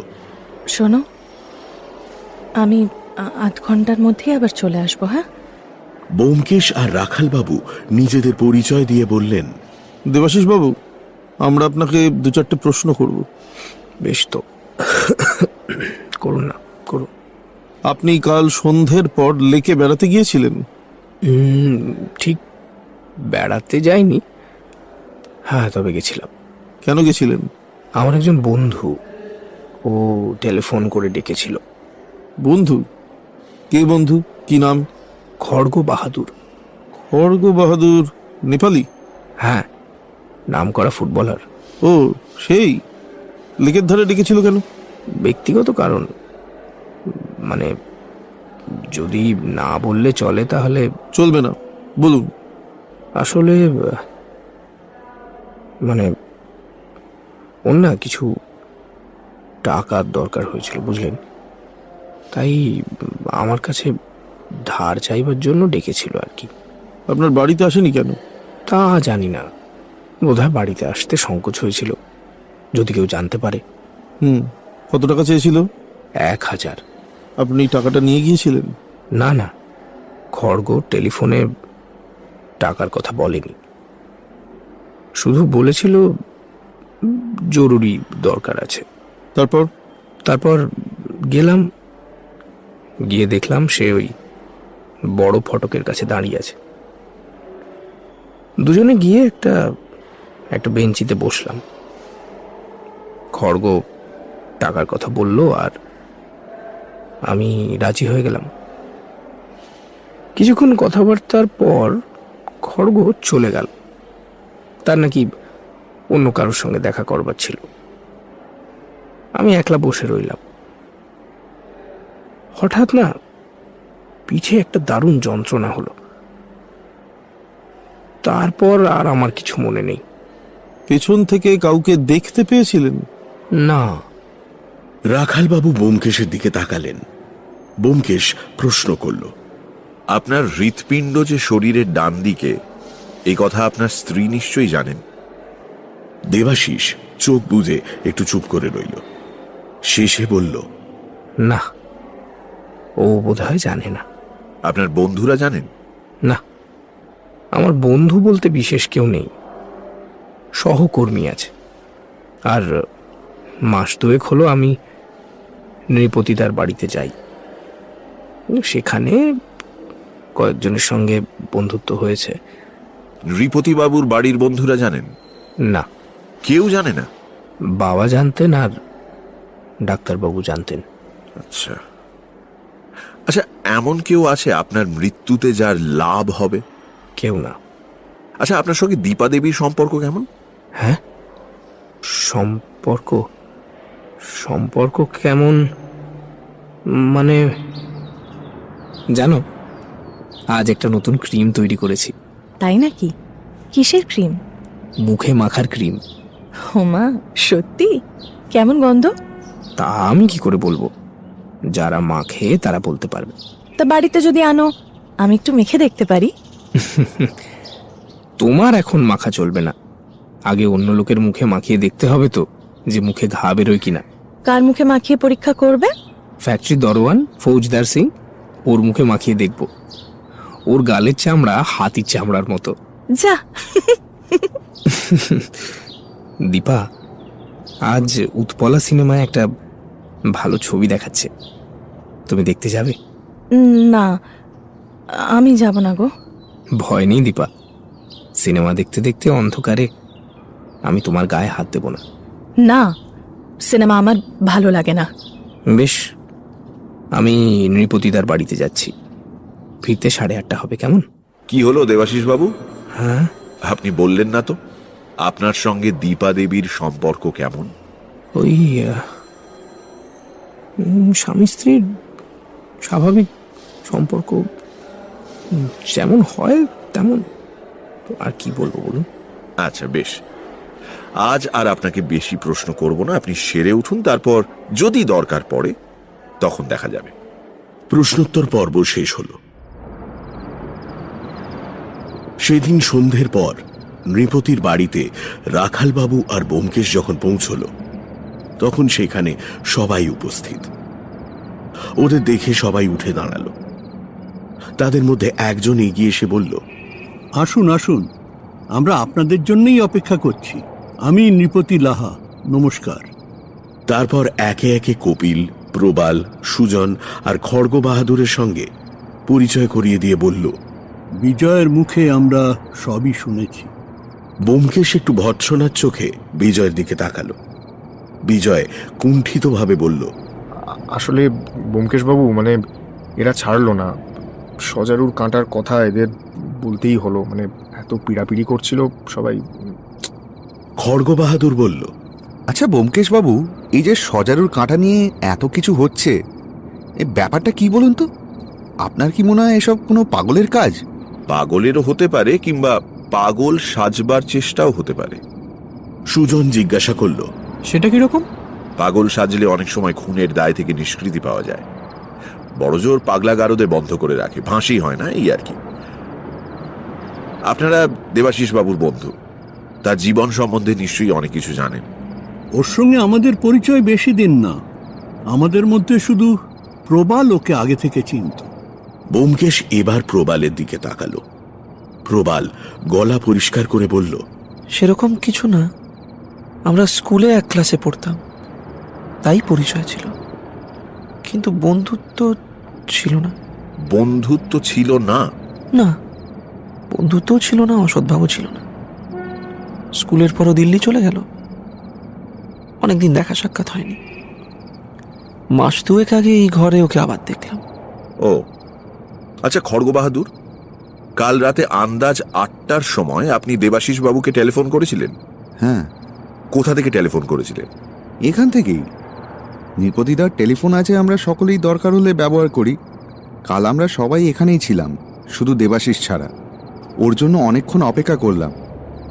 শোনো, আমি 8 ঘন্টার মধ্যে আবার চলে আসবো। হ্যাঁ? ব্যোমকেশ আর রাখালবাবু নিজেদের পরিচয় দিয়ে বললেন, দেবাশিস বাবু, আমরা আপনাকে 2-4টে প্রশ্ন করব। বেশ তো, করুন না, করুন। আপনি কাল সন্ধ্যের পর লেকে বেড়াতে গিয়েছিলেন? ঠিক বেড়াতে যাইনি, হ্যাঁ তবে গেছিলাম। কেন গেছিলেন? আমার একজন বন্ধু, ও টেলিফোন করে ডেকেছিল। বন্ধু? কে বন্ধু? কি নাম? খড়গ বাহাদুর। খড়গ বাহাদুর নেপালি? হ্যাঁ, নাম করা ফুটবলার। ও, সেই লেকের ধারে ডেকেছিল কেন? ব্যক্তিগত কারণ, মানে যদি না বললে চলে তাহলে। চলবে না, বলুন। আসলে মানে ওর না কিছু টাকার দরকার হয়েছিল, বুঝলেন, তাই আমার কাছে ধার চাইবার জন্য ডেকেছিল আর কি। আপনার বাড়িতে আসেনি কেন? তা জানি না, বোধহয় বাড়িতে আসতে সংকোচ হয়েছিল, যদি কেউ জানতে পারে। কত টাকা চেয়েছিল? 1000। আপনি টাকাটা নিয়ে গিয়েছিলেন? না না, খড়গ টেলিফোনে টাকার কথা বলেনি, শুধু বলেছিল জরুরি দরকার আছে। তারপর গেলাম, গিয়ে দেখলাম সে ওই বড় ফটকের কাছে দাঁড়িয়ে আছে। দুজনে গিয়ে একটা বেঞ্চিতে বসলাম। খড়গ টাকার কথা বলল আর আমি রাজি হয়ে গেলাম। কিছুক্ষণ কথাবার্তার পর খড়গ চলে গেল, তার নাকি অন্য কারোর সঙ্গে দেখা করবার ছিল। আমি একলা বসে রইলাম। হঠাৎ না পিঠে একটা দারুণ যন্ত্রণা হলো। তারপর আর আমার কিছু মনে নেই। পেছন থেকে কাউকে দেখতে পেয়েছিলেন? না। রাখালবাবু ব্যোমকেশের দিকে তাকালেন। ব্যোমকেশ প্রশ্ন করল, আপনার হৃৎপিণ্ড যে শরীরের ডান দিকে, এই কথা আপনার স্ত্রী নিশ্চয়ই জানেন। দেবাশিস চোখ বুজে একটু চুপ করে রইল, শেষে বলল, না, ও বোধহয় জানে না। আপনার বন্ধুরা জানেন? না, আমার বন্ধু বলতে বিশেষ কেউ নেই, সহকর্মী আছে। আর মাস 2 হলো আমি নৃপতিদার বাড়িতে যাই, সেখানে কয়েকজনের সঙ্গে বন্ধুত্ব হয়েছে। নৃপতি বাবুর বাড়ির বন্ধুরা জানেন? না, কেউ জানে না। বাবা জানতেন আর ডাক্তারবাবু জানতেন। আচ্ছা আচ্ছা, এমন কেউ আছে আপনার মৃত্যুতে যার লাভ হবে? কেউ না। আচ্ছা, আপনার সঙ্গে দীপা দেবীর সম্পর্ক কেমন? হ্যাঁ, সম্পর্ক সম্পর্ক কেমন মানে জানো, আজ একটা নতুন ক্রিম তৈরি করেছি। তাই নাকি? কিসের ক্রিম? মুখে মাখার ক্রিম। হোমা, সত্যি? কেমন গন্ধ? তা আমি কি করে বলবো, যারা মাখে তারা বলতে পারবে। তা বাড়িতে যদি আনো, আমি একটু মেখে দেখতে পারি? তোমার এখন মাখা চলবে না, আগে অন্য লোকের মুখে মাখিয়ে দেখতে হবে তো, যে মুখে ঘা বেরোয় কিনা। কার মুখে মাখিয়ে পরীক্ষা করবে? ফ্যাক্টরি দরওয়ান ফৌজদার সিং, ওর মুখে মাখিয়ে দেখব। ওর গালের চামড়া হাতির চামড়ার মতো। যা। দীপা, আজ উৎপলা সিনেমায় একটা ভালো ছবি দেখাচ্ছে, তুমি দেখতে যাবে? না, আমি যাব না গো। ভয় নেই দীপা, সিনেমা দেখতে দেখতে অন্ধকারে আমি তোমার গায়ে হাত দেব না। না, সিনেমা আমার ভালো লাগে না। বেশ, আমি নৃপতিদার বাড়িতে যাচ্ছি, ফিরতে 8:30 হবে, কেমন? কি হলো দেবাশিস বাবু? হ্যাঁ, আপনি বললেন না তো আপনার সঙ্গে দীপা দেবীর সম্পর্ক কেমন? ওই স্বামী স্ত্রীর স্বাভাবিক সম্পর্ক, যেমন হয় তেমন। আর কি বলবো বলুন। আচ্ছা বেশ, আজ আর আপনাকে বেশি প্রশ্ন করব না, আপনি সেরে উঠুন, তারপর যদি দরকার পড়ে তখন দেখা যাবে। প্রশ্নোত্তর পর্ব শেষ হল। সেদিন সন্ধ্যের পর নৃপতির বাড়িতে রাখালবাবু আর ব্যোমকেশ যখন পৌঁছল, তখন সেখানে সবাই উপস্থিত। ওদের দেখে সবাই উঠে দাঁড়ালো। তাদের মধ্যে একজন এগিয়ে এসে বলল, আসুন আসুন, আমরা আপনাদের জন্যই অপেক্ষা করছি। আমি নৃপতি লাহা, নমস্কার। তারপর একে একে কপিল, প্রবাল, সুজন আর খড়গ বাহাদুরের সঙ্গে পরিচয় করিয়ে দিয়ে বলল, বিজয়ের মুখে আমরা সবই শুনেছি। ব্যোমকেশ একটু ভৎসনার চোখে বিজয়ের দিকে তাকালো। বিজয় কুণ্ঠিতভাবে বলল, আসলে ব্যোমকেশবাবু, মানে এরা ছাড়লো না। সজারুর কাঁটার কথা এদের বলতেই হলো, মানে এত পিড়াপিড়ি করছিল সবাই। খড়গ বাহাদুর বলল, আচ্ছা ব্যোমকেশ বাবু, এই যে সজারুর কাঁটা নিয়ে এত কিছু হচ্ছে, এই ব্যাপারটা কি বলুন তো? আপনার কি মনে হয় এসব কোনো পাগলের কাজ? পাগলেরও হতে পারে, কিংবা পাগল সাজবার চেষ্টাও হতে পারে। সুজন জিজ্ঞাসা করল, সেটা কিরকম? পাগল সাজলে অনেক সময় খুনের দায় থেকে নিষ্কৃতি পাওয়া যায়। বড়জোর পাগলা গারদে বন্ধ করে রাখে, ফাঁসি হয় না, এই আর কি। আপনারা দেবাশিস বাবুর বন্ধু, তার জীবন সম্বন্ধে নিশ্চয়ই অনেক কিছু জানেন। ওর সঙ্গে আমাদের পরিচয় বেশি দিন না, আমাদের মধ্যে শুধু প্রবাল ওকে আগে থেকে চিনত। ব্যোমকেশ এবার প্রবালের দিকে তাকালো। প্রবাল গলা পরিষ্কার করে বলল, সেরকম কিছু না, আমরা স্কুলে এক ক্লাসে পড়তাম, তাই পরিচয় ছিল, কিন্তু বন্ধুত্ব ছিল না। বন্ধুত্ব ছিল না? না, বন্ধুত্বও ছিল না, অসদ্ভাবও ছিল না। স্কুলের পরও দিল্লি চলে গেল, অনেকদিন দেখা সাক্ষাৎ হয়নি। মাস 2 আগে এই ঘরে ওকে আবার দেখলাম। ও আচ্ছা, খড়গ বাহাদুর, কাল রাতে আন্দাজ 8টার সময় আপনি দেবাশিস বাবুকে টেলিফোন করেছিলেন? হ্যাঁ। কোথা থেকে টেলিফোন করেছিলেন? এখান থেকেই। নৃপতিদার টেলিফোন আছে, আমরা সকলেই দরকার হলে ব্যবহার করি। কাল আমরা সবাই এখানেই ছিলাম, শুধু দেবাশিস ছাড়া। ওর জন্য অনেকক্ষণ অপেক্ষা করলাম,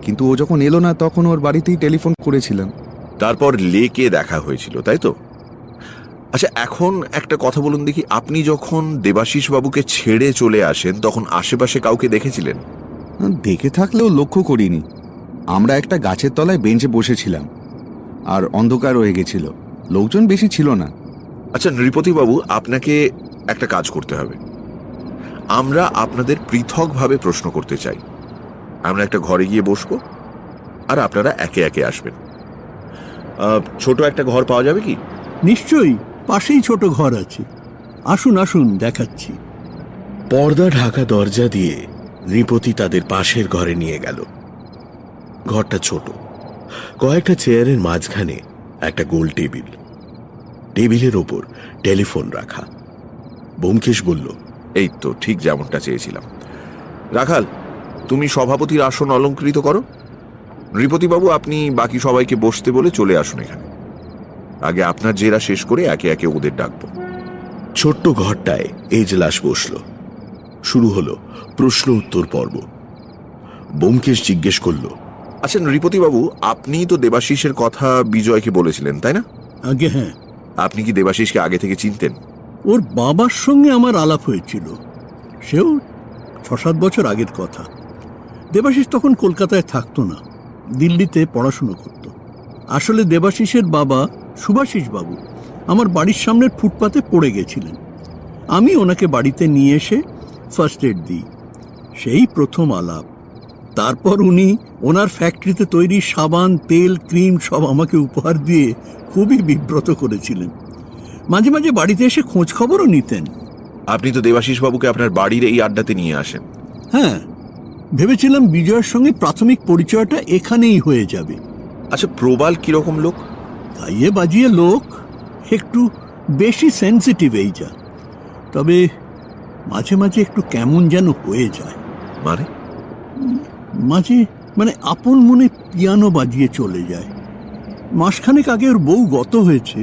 কিন্তু ও যখন এলো না তখন ওর বাড়িতেই টেলিফোন করেছিলাম। তারপর লেকে দেখা হয়েছিল, তাই তো? আচ্ছা, এখন একটা কথা বলুন দেখি, আপনি যখন দেবাশিস বাবুকে ছেড়ে চলে আসেন তখন আশেপাশে কাউকে দেখেছিলেন? দেখে থাকলেও লক্ষ্য করিনি। আমরা একটা গাছের তলায় বেঞ্চে বসেছিলাম, আর অন্ধকার হয়ে গেছিল, লোকজন বেশি ছিল না। আচ্ছা নৃপতি বাবু, আপনাকে একটা কাজ করতে হবে। আমরা আপনাদের পৃথকভাবে প্রশ্ন করতে চাই। আমরা একটা ঘরে গিয়ে বসবো, আর আপনারা একে একে আসবেন। ছোট একটা ঘর পাওয়া যাবে কি? নিশ্চয়ই, পাশেই ছোট ঘর আছে। আসুন আসুন, দেখাচ্ছি। পর্দা ঢাকা দরজা দিয়ে নৃপতি তাদের পাশের ঘরে নিয়ে গেল। ঘরটা ছোট, কয়েকটা চেয়ারের মাঝখানে একটা গোল টেবিল, টেবিলের ওপর টেলিফোন রাখা। ব্যোমকেশ বলল, এই তো ঠিক যেমনটা চেয়েছিলাম। রাখাল, তুমি সভাপতির আসন অলঙ্কৃত করো। নৃপতিবাবু, আপনি বাকি সবাইকে বসতে বলে চলে আসুন এখানে। আগে আপনার জেরা শেষ করে একে একে ওদের ডাকবো। ছোট্ট ঘরটায় এজলাস বসল। শুরু হলো প্রশ্ন উত্তর পর্ব। ব্যোমকেশ জিজ্ঞেস করল, আচ্ছা নৃপতিবাবু, আপনি তো দেবাশিসের কথা বিজয়কে বলেছিলেন, তাই না? আগে হ্যাঁ, আপনি কি দেবাশিসকে আগে থেকে চিনতেন? ওর বাবার সঙ্গে আমার আলাপ হয়েছিল, সেও 6-7 বছর আগের কথা। দেবাশিস তখন কলকাতায় থাকতো না, দিল্লিতে পড়াশুনো করত। আসলে দেবাশিসের বাবা সুভাষিস বাবু আমার বাড়ির সামনের ফুটপাতে পড়ে গেছিলেন। আমি ওনাকে বাড়িতে নিয়ে এসে ফার্স্ট এড দিই, সেই প্রথম আলাপ। তারপর উনি ওনার ফ্যাক্টরিতে তৈরি সাবান, তেল, ক্রিম সব আমাকে উপহার দিয়ে খুবই বিব্রত করেছিলেন। মাঝে মাঝে বাড়িতে এসে খোঁজ খবরও নিতেন। আপনি তো দেবাশিস বাবুকে আপনার বাড়ির এই আড্ডাতে নিয়ে আসেন। হ্যাঁ, ভেবেছিলাম বিজয়ের সঙ্গে প্রাথমিক পরিচয়টা এখানেই হয়ে যাবে। আচ্ছা, প্রবাল কিরকম লোক? গাইয়ে বাজিয়ে লোক, একটু বেশি সেন্সিটিভ এই যা। তবে মাঝে মাঝে একটু কেমন যেন হয়ে যায়। মানে আপন মনে পিয়ানো বাজিয়ে চলে যায়। মাসখানেক আগে ওর বউ গত হয়েছে,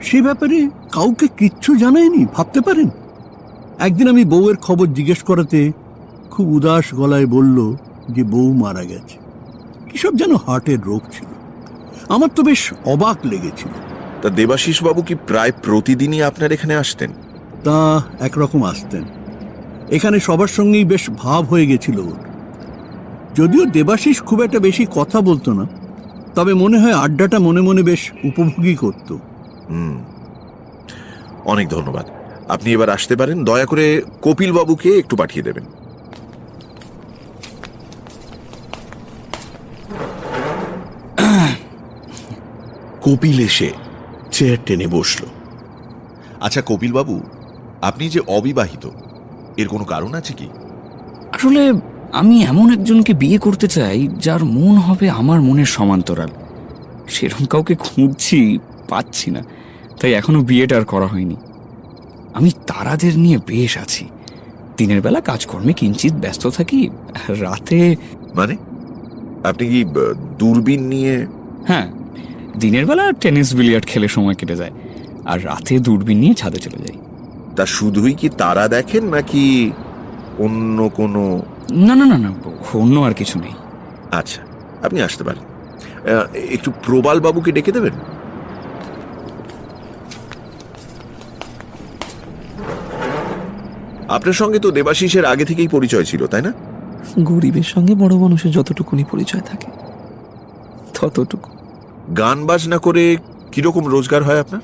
সে ব্যাপারে কাউকে কিচ্ছু জানায়নি, ভাবতে পারেন। একদিন আমি বউয়ের খবর জিজ্ঞেস করাতে খুব উদাস গলায় বলল যে বউ মারা গেছে, কিসব যেন হার্টের রোগ ছিল। আমার তো বেশ অবাক লেগেছিল। তা দেবাশিস বাবু কি প্রায় প্রতিদিনই আপনার এখানে আসতেন? তা একরকম আসতেন। এখানে সবার সঙ্গেই বেশ ভাব হয়ে গেছিল ওর। যদিও দেবাশিস খুব একটা বেশি কথা বলতো না, তবে মনে হয় আড্ডাটা মনে মনে বেশ উপভোগী করত। অনেক ধন্যবাদ। আপনি এবার আসতে পারেন। দয়া করে কপিল বাবুকে একটু পাঠিয়ে দেবেন। কপিল এসে চেয়ার টেনে বসল। আচ্ছা কপিল বাবু, আপনি যে অবিবাহিত, এর কোনো কারণ আছে কি? আসলে আমি এমন একজনকে বিয়ে করতে চাই যার মন হবে আমার মনের সমান্তরাল। সেরকম কাউকে খুঁজছি, পাচ্ছি না, তাই এখনো বিয়েটা আর করা হয়নি। আমি তারাদের নিয়ে বেশ আছি। দিনের বেলা কাজকর্মে কিঞ্চিত ব্যস্ত থাকি, রাতে মানে আপনি কি দূরবীন নিয়ে? হ্যাঁ, দিনের বেলা টেনিস বিলিয়ার্ড খেলে সময় কেটে যায়, আর রাতে দূরবীন নিয়ে ছাদে চলে যাই। তা শুধুই কি তারা দেখেন নাকি অন্য কোনো? না না না না, অন্য আর কিছু নেই। আচ্ছা, আপনি আসতে পারেন। একটু প্রবাল বাবুকে ডেকে দেবেন। আপনার সঙ্গে তো দেবাশিসের আগে থেকেই পরিচয় ছিল, তাই না? গরিবের সঙ্গে বড় মানুষের যতটুকুনি পরিচয় থাকে ততটুকু। গান বাজনা করে কিরকম রোজগার হয় আপনার?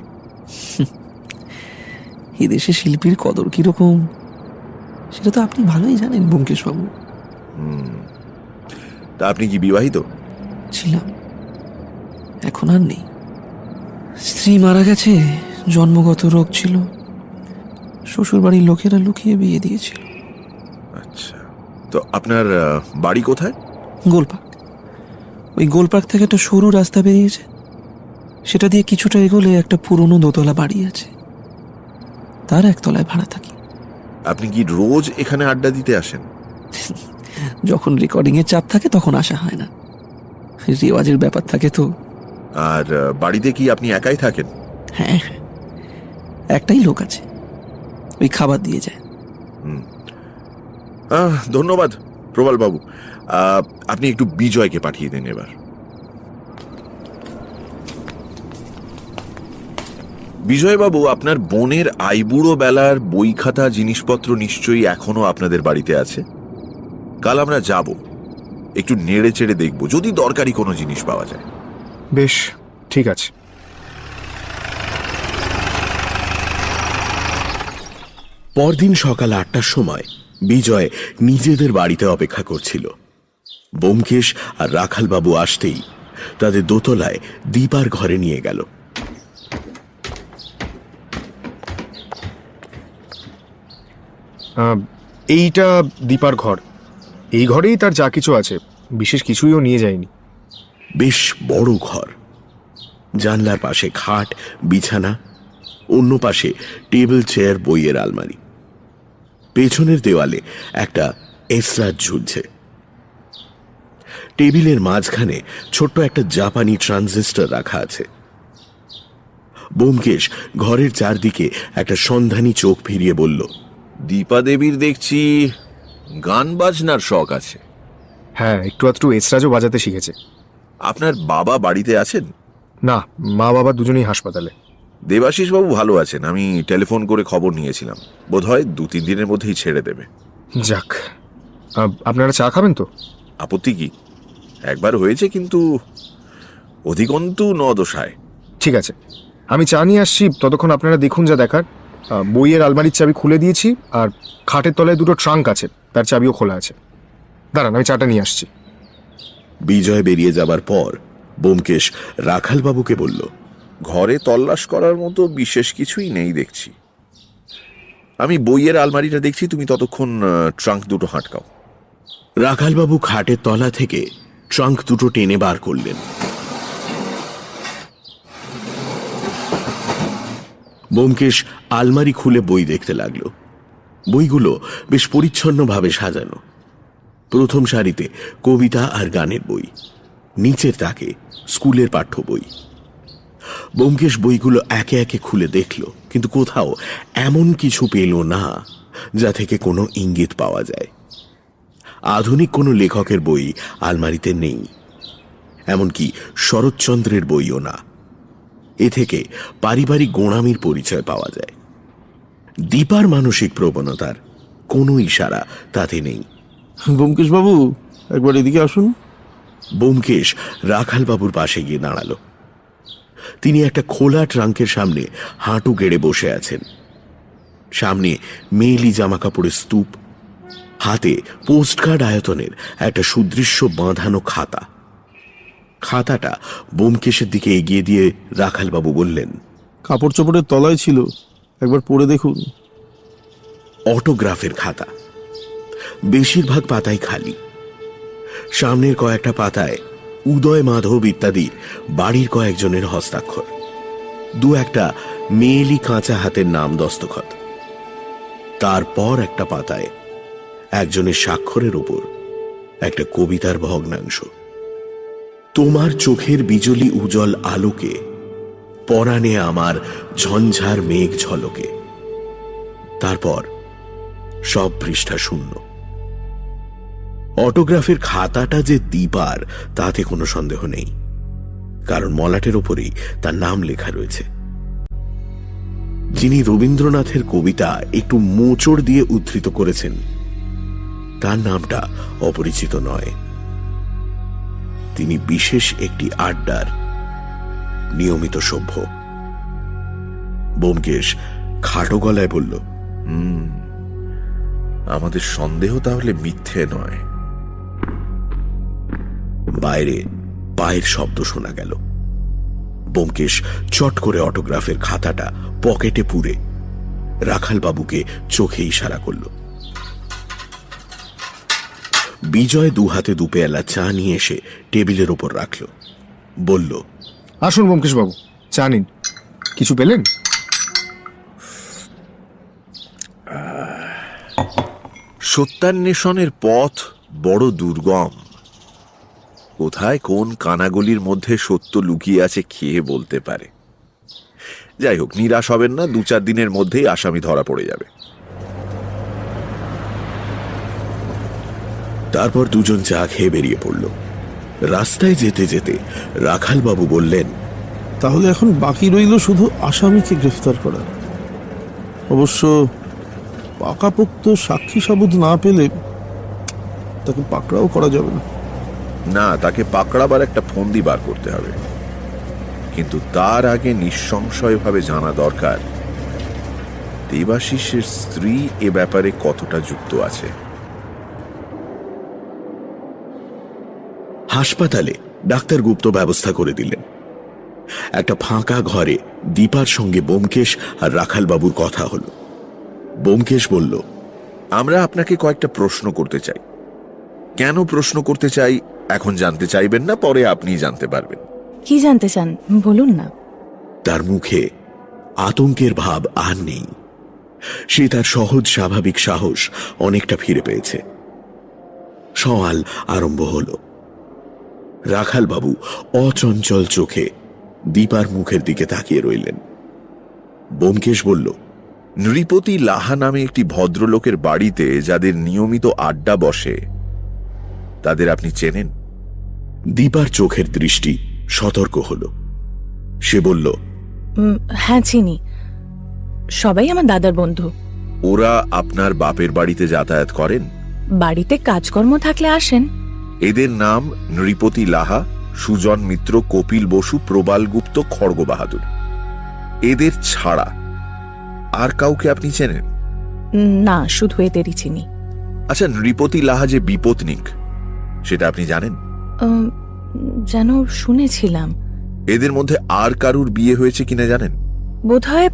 এদেশে শিল্পীর কদর কিরকম সেটা তো আপনি ভালোই জানেন ব্যোমকেশ বাবু। তা আপনি কি বিবাহিত? ছিলাম, এখন আর নেই। স্ত্রী মারা গেছে, জন্মগত রোগ ছিল, শ্বশুর বাড়ির লোকেরা লুকিয়ে বিয়ে দিয়েছিল। আচ্ছা, তো আপনার বাড়ি কোথায়? গোলপার্ক। ওই গোলপার্ক থেকে একটা সরু রাস্তা বেরিয়েছে, সেটা দিয়ে কিছুটা এগোলে একটা পুরনো দোতলা বাড়ি আছে, তার একতলায় ভাড়া থাকি। আপনি কি রোজ এখানে আড্ডা দিতে আসেন? যখন রেকর্ডিং এর চাপ থাকে তখন আসা হয় না, রেওয়াজের ব্যাপার থাকে তো। আর বাড়িতে কি আপনি একাই থাকেন? হ্যাঁ, একটাই লোক আছে, ওই খাবার দিয়ে যায়। ধন্যবাদ প্রবাল বাবু। আপনি একটু বিজয়কে পাঠিয়ে দেন এবার। বিজয় বাবু, আপনার বোনের আইবুড়ো বেলার বই খাতা জিনিসপত্র নিশ্চয়ই এখনো আপনাদের বাড়িতে আছে। কাল আমরা যাব, একটু নেড়ে চেড়ে দেখব, যদি দরকারি কোনো জিনিস পাওয়া যায়। বেশ, ঠিক আছে। পরদিন সকাল 8টার সময় বিজয় নিজেদের বাড়িতে অপেক্ষা করছিল। ব্যোমকেশ আর রাখালবাবু আসতেই তাদের দোতলায় দীপার ঘরে নিয়ে গেল। এইটা দীপার ঘর। এই ঘরেই তার যা কিছু আছে, বিশেষ কিছুই ও নিয়ে যায়নি। বেশ বড় ঘর। জানলার পাশে খাট, বিছানা, অন্য পাশে টেবিল, চেয়ার, বইয়ের আলমারি। পেছনের দেওয়ালে একটা এসরাজ ঝুলছে। টেবিলের মাঝখানে ছোট্ট একটা জাপানি ট্রানজিস্টর রাখা আছে। ব্যোমকেশ ঘরের চারদিকে একটা সন্ধানী চোখ ফিরিয়ে বলল, দীপা দেবীর দেখছি গান বাজনার শখ আছে। হ্যাঁ, একটু আধটু এসরাজও বাজাতে শিখেছে। আপনার বাবা বাড়িতে আছেন? না, মা বাবা দুজনেই হাসপাতালে। দেবাশিস বাবু ভালো আছেন, আমি টেলিফোন করে খবর নিয়েছিলাম। বোধহয় 2-3 দিনের মধ্যেই ছেড়ে দেবে। যাক, আপনারা চা খাবেন তো? আপত্তি কি? একবার হয়েছে, কিন্তু অধিকন্তু ন দোষায়। ঠিক আছে, আমি চা নিয়ে আসছি, ততক্ষণ আপনারা দেখুন যা দেখার। বইয়ের আলমারির চাবি খুলে দিয়েছি, আর খাটের তলায় দুটো ট্রাঙ্ক আছে, তার চাবিও খোলা আছে। দাঁড়ান, আমি চাটা নিয়ে আসছি। বিজয় বেরিয়ে যাবার পর ব্যোমকেশ রাখালবাবুকে বলল, ঘরে তল্লাশ করার মতো বিশেষ কিছুই নেই দেখছি। আমি বইয়ের আলমারিটা দেখছি, তুমি ততক্ষণ ট্রাঙ্ক দুটো হাঁটকাও। রাখালবাবু খাটের তলা থেকে ট্রাঙ্ক দুটো টেনে বার করলেন। ব্যোমকেশ আলমারি খুলে বই দেখতে লাগলো। বইগুলো বেশ পরিচ্ছন্নভাবে সাজানো। প্রথম সারিতে কবিতা আর গানের বই, নিচের তাকে স্কুলের পাঠ্য বই। ব্যোমকেশ বইগুলো একে একে খুলে দেখল, কিন্তু কোথাও এমন কিছু পেল না যা থেকে কোনো ইঙ্গিত পাওয়া যায়। আধুনিক কোনো লেখকের বই আলমারিতে নেই, এমনকি শরৎচন্দ্রের বইও না। এ থেকে পারিবারিক গোঁড়ামির পরিচয় পাওয়া যায়। দীপার মানসিক প্রবণতার কোনো ইশারা তাতে নেই। ব্যোমকেশ বাবু, একবার এদিকে আসুন। ব্যোমকেশ রাখালবাবুর পাশে গিয়ে দাঁড়ালো। তিনি একটা খোলা ট্রাঙ্কের সামনে হাঁটু গেড়ে বসে আছেন। সামনে মেয়েলি জামা কাপড়ের স্তূপ, হাতে পোস্টকার্ড আয়তনের একটা সুদৃশ্য বাঁধানো খাতা। খাতাটা ব্যোমকেশের দিকে এগিয়ে দিয়ে রাখালবাবু বললেন, কাপড় চোপড়ের তলায় ছিল, একবার পড়ে দেখুন। অটোগ্রাফের খাতা। বেশিরভাগ পাতাই খালি। সামনের কয়েকটা পাতায় উদয় মাধব ইত্যাদি বাড়ির কয়েকজনের হস্তাক্ষর, দু একটা মেয়েলি কাঁচা হাতের নাম দস্তখত। তারপর একটা পাতায় একজনের স্বাক্ষরের ওপর একটা কবিতার ভগ্নাংশ। তোমার চোখের বিজলি উজ্জ্বল আলোকে পরাণে আমার ঝঞ্ঝার মেঘ ঝলকে। তারপর সব পৃষ্ঠা শূন্য। অটোগ্রাফের খাতাটা যে দীপার তাতে কোনো সন্দেহ নেই, কারণ মলাটের ওপরেই তার নাম লেখা রয়েছে। যিনি রবীন্দ্রনাথের কবিতা একটু মোচড় দিয়ে উদ্ধৃত করেছেন, তার নামটা অপরিচিত নয়। তিনি বিশেষ একটি আড্ডার নিয়মিত সভ্য। ব্যোমকেশ খাটো গলায় বলল, আমাদের সন্দেহ তাহলে মিথ্যে নয়। বাইরে পায়ের শব্দ শোনা গেল। ব্যোমকেশ চট করে অটোগ্রাফের খাতাটা পকেটে পুরে রাখালবাবুকে চোখে ইশারা করল। বিজয় দু হাতে দু পেয়ালা চা নিয়ে এসে টেবিলের ওপর রাখল। বলল, আসুন ব্যোমকেশ বাবু, চা নিন। কিছু পেলেন? সত্যান্বেষণের পথ বড় দুর্গম। কোথায় কোন কানাগলির মধ্যে সত্য লুকিয়ে আছে খেয়ে বলতে পারে। যাই হোক, নিরাশ হবেন না, 2-4 দিনের মধ্যেই আসামি ধরা পড়ে যাবে। তারপর দুজন চা খেয়ে বেরিয়ে পড়ল। রাস্তায় যেতে যেতে রাখালবাবু বললেন, তাহলে এখন বাকি রইল শুধু আসামিকে গ্রেফতার করা। অবশ্য পাকাপোক্ত সাক্ষী সাবুত না পেলে তাকে পাকড়াও করা যাবে না। না, তাকে পাকড়াবার একটা ফন্দি বার করতে হবে, কিন্তু তার আগে নিঃসংশয়ভাবে জানা দরকার দেবাশিসের স্ত্রী এ ব্যাপারে কতটা যুক্ত আছে। হাসপাতালে ডাক্তার গুপ্ত ব্যবস্থা করে দিলেন। একটা ফাঁকা ঘরে দীপার সঙ্গে ব্যোমকেশ আর রাখালবাবুর কথা হলো। ব্যোমকেশ বলল, আমরা আপনাকে কয়েকটা প্রশ্ন করতে চাই। কেন প্রশ্ন করতে চাই এখন জানতে চাইবেন না, পরে আপনি জানতে পারবেন। কি জানতে চান বলুন না। তার মুখে আতঙ্কের ভাব আর নেই। সে তার সহজ স্বাভাবিক সাহস অনেকটা ফিরে পেয়েছে। সওয়াল আরম্ভ হল। রাখালবাবু অচঞ্চল চোখে দীপার মুখের দিকে তাকিয়ে রইলেন। ব্যোমকেশ বলল, নৃপতি লাহা নামে একটি ভদ্রলোকের বাড়িতে যাদের নিয়মিত আড্ডা বসে, তাদের আপনি চেনেন? দীপার চোখের দৃষ্টি সতর্ক হল। সে বলল, হ্যাঁ চিনি, সবাই আমার দাদার বন্ধু। ওরা আপনার বাপের বাড়িতে যাতায়াত করেন? বাড়িতে কাজকর্ম থাকলে আসেন। এদের নাম নৃপতি লাহা, সুজন মিত্র, কপিল বসু, প্রবাল গুপ্ত, খড়গ বাহাদুর। এদের ছাড়া আর কাউকে আপনি চেনেন? না, শুধু এদেরই চিনি। আচ্ছা, নৃপতি লাহা যে বিপত্নিক, সেটা আপনি জানেন? যেন শুনেছিলাম। এদের মধ্যে আর কারুর বিয়ে হয়েছে কিনা জানেন? বোধহয়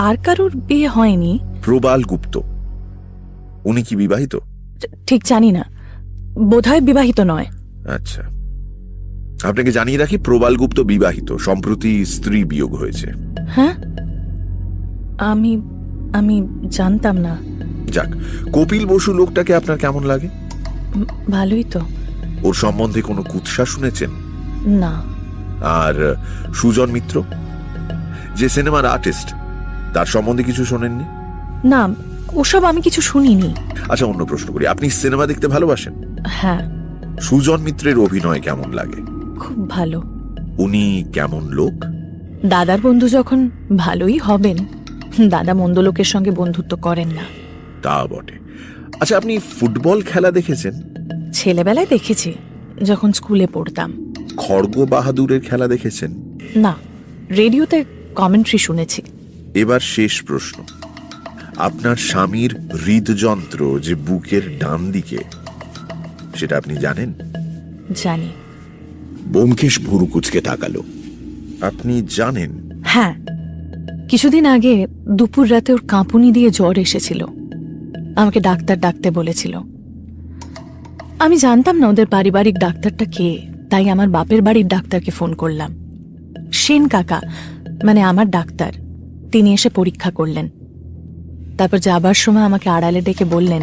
আর কারুর বিয়ে হয়নি। প্রবাল গুপ্ত, উনি কি বিবাহিত? ঠিক জানি না, বোধহয় বিবাহিত নয়। আচ্ছা, আপনাকে জানিয়ে রাখি, প্রবাল গুপ্ত বিবাহিত, সম্প্রতি স্ত্রী বিয়োগ হয়েছে। হ্যাঁ, আমি আমি জানতাম না। যাক, কপিল বসু লোকটাকে আপনার কেমন লাগে? ভালোই তো। ওর সম্বন্ধে কোনো কুৎসা শুনেছেন? না। আর সুজন মিত্র, যে সিনেমার আর্টিস্ট, তার সম্বন্ধে কিছু শোনেননি? না, ওসব আমি কিছু শুনিনি। আচ্ছা, অন্য প্রশ্ন করি, আপনি সিনেমা দেখতে ভালোবাসেন? হ্যাঁ। সুজন মিত্রের অভিনয় কেমন লাগে? খুব ভালো। উনি কেমন লোক? দাদার বন্ধু যখন ভালোই হবেন, দাদা মন্দ লোকের সঙ্গে বন্ধুত্ব করেন না। তা বটে। আচ্ছা, আপনি ফুটবল খেলা দেখেছেন? ছেলেবেলায় দেখেছি, যখন স্কুলে পড়তাম। খড়গ বাহাদুরের খেলা দেখেছেন? না, রেডিওতে কমেন্ট্রি শুনেছি। এবার শেষ প্রশ্ন, আপনার স্বামীর হৃদযন্ত্র যে বুকের ডান দিকে, সেটা আপনি জানেন? জানি। ব্যোমকেশ ভুরু কুঁচকে তাকালো। আপনি জানেন? হ্যাঁ, কিছুদিন আগে দুপুর রাতে ওর কাঁপুনি দিয়ে জ্বর এসেছিল। আমাকে ডাক্তার ডাকতে বলেছিল। আমি জানতাম না ওদের পারিবারিক ডাক্তারটা কে, তাই আমার বাপের বাড়ির ডাক্তারকে ফোন করলাম। সেন কাকা, মানে আমার ডাক্তার, তিনি এসে পরীক্ষা করলেন। তারপর যাবার সময় আমাকে আড়ালে ডেকে বললেন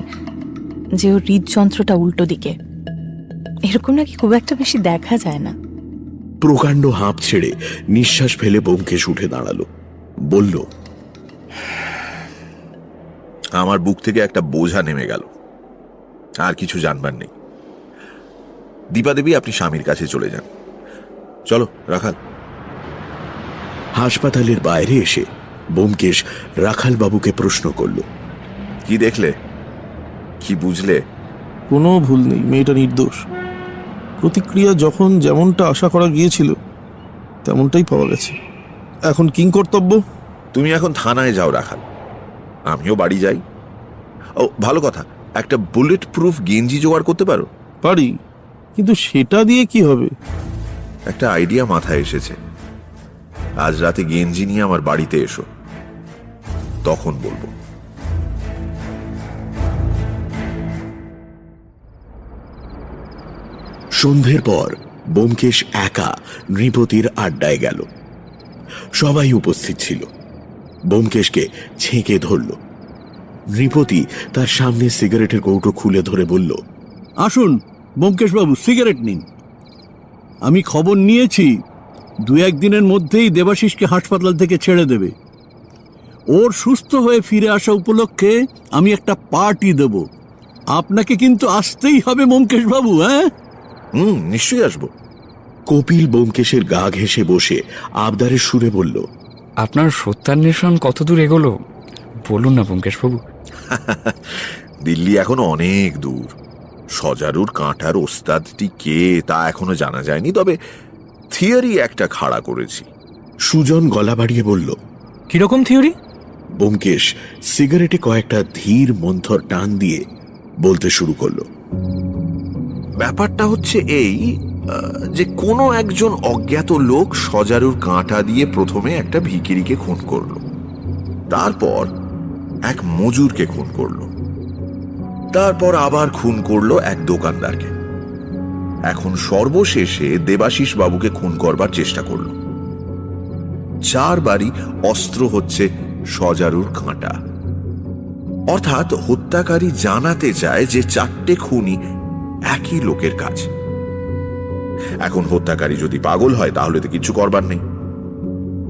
যে ওর হৃদযন্ত্রটা উল্টো দিকে। এরকম নাকি খুব একটা বেশি দেখা যায় না। প্রকাণ্ড হাঁপ ছেড়ে নিঃশ্বাস ফেলে ব্যোমকেশ উঠে দাঁড়ালো। বলল, আমার বুক থেকে একটা বোঝা নেমে গেল, আর কিছু জানবার নেই। দীপা দেবী, আপনি স্বামীর কাছে চলে যান। চলো রাখাল। হাসপাতালের বাইরে এসে ব্যোমকেশ রাখাল বাবুকে প্রশ্ন করল, কি দেখলে, কি বুঝলে? কোনো ভুল নেই, মেয়েটা নির্দোষ। প্রতিক্রিয়া যখন যেমনটা আশা করা গিয়েছিল তেমনটাই পাওয়া গেছে। এখন কিং কর্তব্য? তুমি এখন থানায় যাও রাখাল, আমিও বাড়ি যাই। ও ভালো কথা, একটা বুলেট প্রুফ গেঞ্জি জোগাড় করতে পারো? পারি, কিন্তু সেটা দিয়ে কি হবে? একটা আইডিয়া মাথায় এসেছে। আজ রাতে গেঞ্জি নিয়ে আমার বাড়িতে এসো, তখন বলবো। সন্ধ্যের পর ব্যোমকেশ একা নৃপতির আড্ডায় গেল। সবাই উপস্থিত ছিল। ব্যোমকেশকে ছেঁকে ধরল। নৃপতি তার সামনে সিগারেটের কৌটো খুলে ধরে বলল, আসুন ব্যোমকেশ বাবু, সিগারেট নিন। আমি খবর নিয়েছি, 2-1 দিনের মধ্যেই দেবাশিসকে হাসপাতাল থেকে ছেড়ে দেবে। ওর সুস্থ হয়ে ফিরে আসা উপলক্ষে আমি একটা পার্টি দেব। আপনাকে কিন্তু আসতেই হবে ব্যোমকেশ বাবু। হ্যাঁ, নিশ্চয়ই আসবো। কপিল ব্যোমকেশের গা ঘেঁষে বসে আবদারের সুরে বলল, আপনার সত্যান্বেষণ কতদূর এগোলো বলুন না ব্যোমকেশ বাবু। দিল্লি এখনো অনেক দূর। সজারুর কাঁটার ওস্তাদটি কে তা এখনো জানা যায়নি, তবে থিওরি একটা খাড়া করেছি। সুজন গলা বাড়িয়ে বলল, কিরকম থিওরি? ব্যোমকেশ সিগারেটে কয়েকটা ধীর মন্থর টান দিয়ে বলতে শুরু করলো, ব্যাপারটা হচ্ছে এই যে কোনো একজন অজ্ঞাত লোক সজারুর কাঁটা দিয়ে প্রথমে একটা ভিখিরিকে খুন করলো, তারপর এক মজুরকে খুন করলো, তারপর আবার খুন করলো এক দোকানদারকে, এখন সর্বশেষে দেবাশিস বাবুকে খুন করবার চেষ্টা করলো। 4 বারই অস্ত্র হচ্ছে সজারুর কাঁটা। অর্থাৎ হত্যাকারী জানাতে চায় যে 4টে খুনই একই লোকের কাজ। এখন হত্যাকারী যদি পাগল হয় তাহলে তো কিছু করবার নেই।